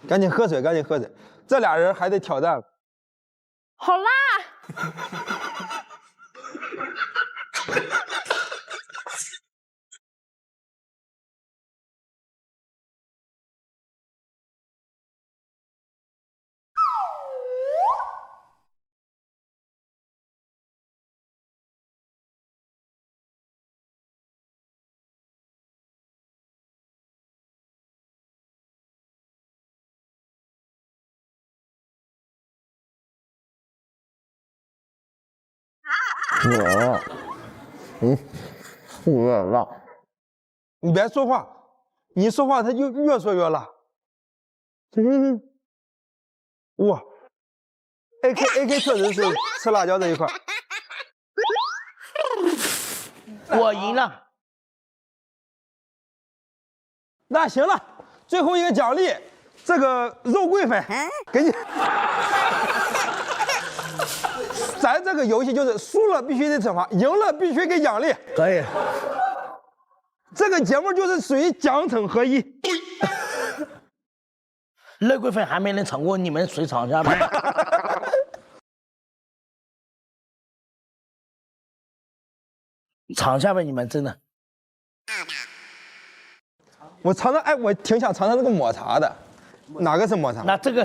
S4: 赶紧喝水，赶紧喝水，这俩人还得挑战。
S3: 好辣！
S5: 有点辣。
S4: 你别说话，你一说话他就越说越辣。哇 ，AK 确实是吃辣椒这一块。
S6: 我赢了。
S4: 那行了，最后一个奖励，这个肉桂粉给你。咱这个游戏就是输了必须得惩罚，赢了必须给奖励。
S5: 可以。
S4: 这个节目就是属于奖惩合一。
S6: 肉桂粉还没人尝过，你们谁尝一下吧？尝一下吧，你们真的。
S4: 我尝尝，哎，我挺想尝尝这个抹茶的，哪个是抹茶？
S6: 那这个，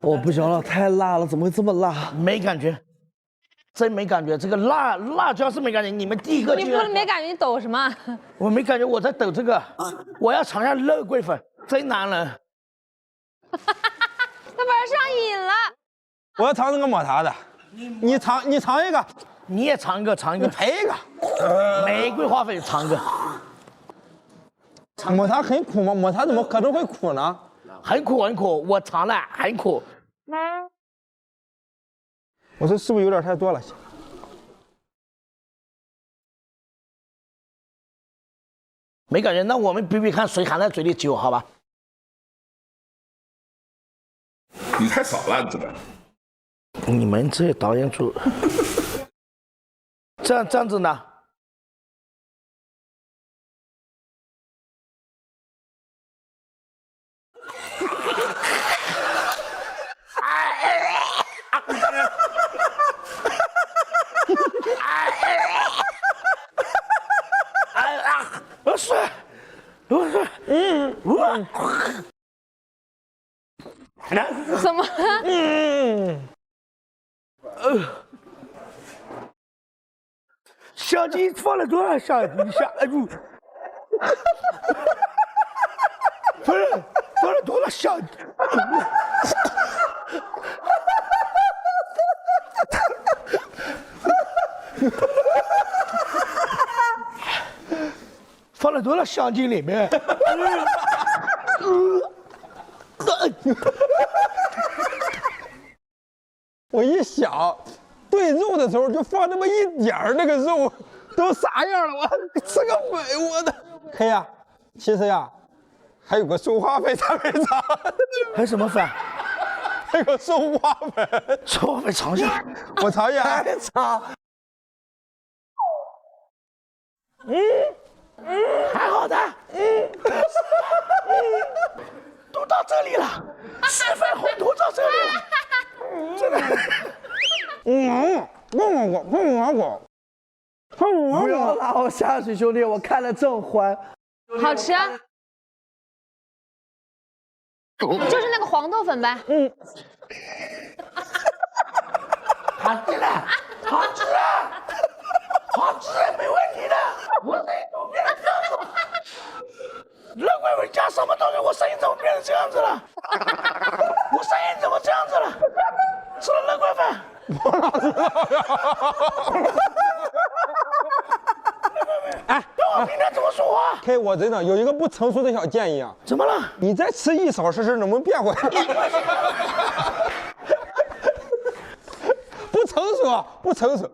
S5: 我不行了，太辣了，怎么会这么辣？
S6: 没感觉，真没感觉。这个辣椒是没感觉。你们第一个，
S3: 你不是没感觉，你抖什么？
S6: 我没感觉，我在抖这个。我要尝一下肉桂粉，真男人。
S3: 他把人上瘾了。
S4: 我要尝这个抹茶的，你尝一个，
S6: 你也尝一个，
S4: 你赔一个。
S6: 玫瑰花粉尝一个。
S4: 抹茶很苦吗？抹茶怎么可能会苦呢？
S6: 很苦，我尝了，很苦。
S4: 我说是不是有点太多了？
S6: 没感觉，那我们比比看谁含在嘴里久，好吧？
S12: 你太少了，这个。
S6: 你们这导演组，这样子呢？
S3: 怎么？
S6: 相机放了多少相机？不是放了多少相机？放了多少香精里面？
S4: 我一想，炖肉的时候就放那么一点儿，那个肉都啥样了？我吃个粉，我的黑呀！其实呀，还有个松花粉咱没尝，
S6: 还有什么粉？
S4: 还有个松花粉，
S6: 松花粉尝一下，
S4: 我尝一下，
S5: 还尝。
S6: 还好的，都到这里了，10分红都到这里了，真的。
S5: 不要拉我下去，兄弟，我看了正欢。
S3: 好吃啊，就是那个黄豆粉呗。
S6: 好吃了，好吃了，好吃，没问题的。我声音怎么变成这样子了？肉桂粉加什么东西？我声音怎么变成这样子了？我声音怎么这样子了？吃了肉桂粉。
S4: 我哪知道呀？哎，
S6: 我明天怎么说话
S4: ？K， 我真的有一个不成熟的小建议啊。
S6: 怎么了？
S4: 你再吃一勺试试，能不能变回来？不成熟，不成熟。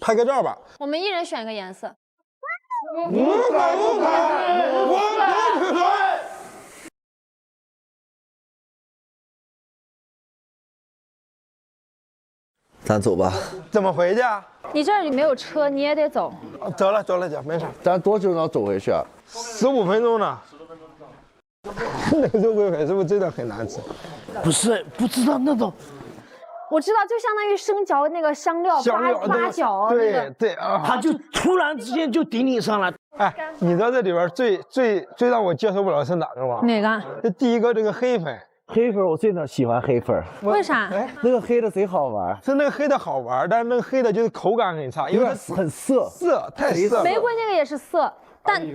S4: 拍个照吧。
S3: 我们一人选一个颜色。
S4: 无可，我不可。
S5: 咱走吧。
S4: 怎么回去啊？
S3: 你这里没有车，你也得走。
S4: 走了，姐，没事。
S5: 咱多久能走回去啊
S4: ？15分钟呢。那个肉桂粉是不是真的很难吃？
S6: 不是，不知道那种。
S3: 我知道，就相当于生嚼那个香料八角，
S4: 对啊，
S6: 他就突然之间就顶你上了。
S4: 哎，你知道这里边最让我接受不了是哪个吗？
S3: 哪个？
S4: 这第一个这个黑粉。
S5: 黑粉我最喜欢黑粉，
S3: 为啥？
S5: 那个黑的贼好玩，
S4: 是那个黑的好玩，但是那个黑的就是口感很差，因为它
S5: 很涩，
S4: 太涩了。
S3: 玫瑰那个也是涩，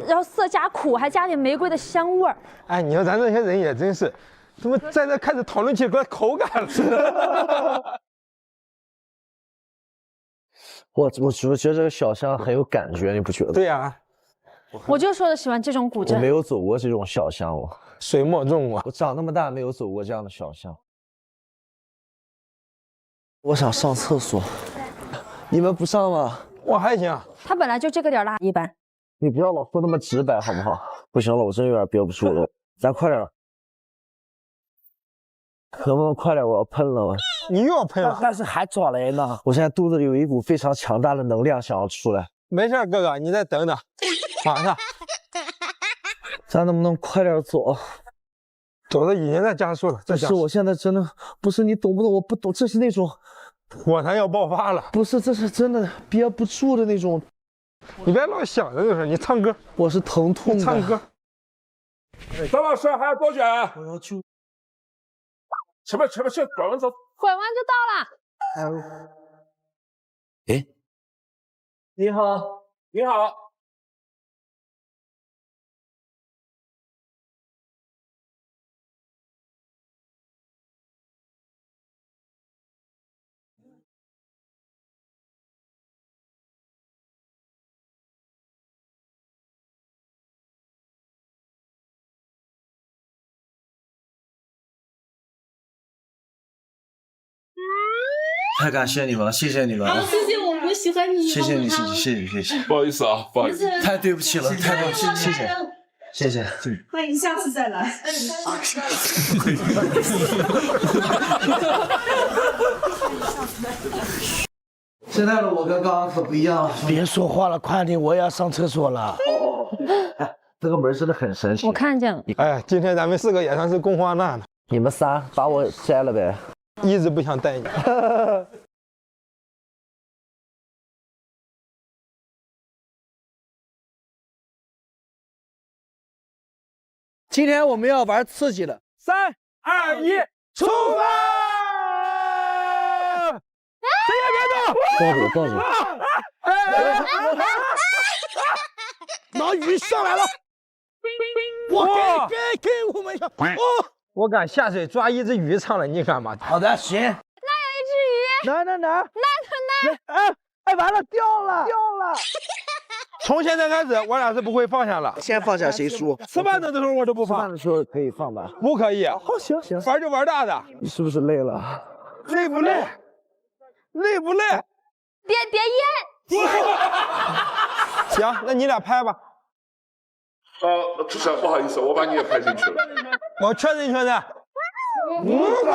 S3: 然后涩加苦，还加点玫瑰的香味儿。
S4: 哎，你说咱这些人也真是，怎么在这开始讨论起个口感了？
S5: 我觉得这个小巷很有感觉，你不觉得？
S4: 对呀，
S3: 我就说的喜欢这种古镇。
S5: 我没有走过这种小巷，我
S4: 水墨重啊！
S5: 我长那么大没有走过这样的小巷。
S2: 我想上厕所，你们不上吗？
S4: 我还行。
S3: 他本来就这个点儿大，一般。
S2: 你不要老说那么直白好不好？不行了，我真有点憋不住了，咱快点。能不能快点？我要喷了！
S4: 你又要喷了？
S2: 但是还早来呢。我现在肚子里有一股非常强大的能量想要出来。
S4: 没事，哥哥，你再等等，马上。
S2: 咱能不能快点走？
S4: 走的已经在加速了。
S2: 不是，我现在真的不是你懂不懂？我不懂，这是那种
S4: 火山要爆发了。
S2: 不是，这是真的憋不住的那种。
S4: 你别老想着这事，你唱歌。
S2: 我是疼痛的。
S4: 唱歌。
S12: 张老师还要多久？
S2: 我要去。
S12: 前面，转弯走。
S3: 拐弯就到了。
S2: 哎，
S12: 你好，你好。
S5: 太感谢你们了，谢谢你们。
S11: 谢谢我们喜欢你。
S5: 谢谢你，谢谢。
S12: 不好意思啊，不好意思。
S5: 太对不起了，太对不起，谢谢。
S15: 欢迎下次再来。
S5: 现在的我跟刚刚可不一样了。
S6: 别说话了，快点，我要上厕所了。
S2: 哎，这个门真的很神奇。
S3: 我看见了。
S4: 哎，今天咱们4个也算是共患难了。
S2: 你们仨把我摘了呗。
S4: 一直不想带你。
S6: 今天我们要玩刺激的
S4: ，3、2、1，出发！谁也别动！
S2: 抱着。
S6: 老鱼上来了！我给我们一
S4: 我敢下水抓一只鱼上来，你敢吗？
S6: 好的，行。
S3: 那有一只鱼。
S6: 哪？
S3: 哎，
S6: 完了，掉了！
S4: 从现在开始，我俩是不会放下了。
S2: 先放下谁输？
S4: 吃饭的时候我都不放。
S2: 吃饭的时候可以放吧？
S4: 不可以。
S2: 好，行。
S4: 玩就玩大的。
S2: 你是不是累了？
S4: 累不累？
S3: 别淹！
S4: 行，那你俩拍吧。
S12: 志强，不好意思，我把你也拍进去了。
S4: 我确认。
S12: 无可。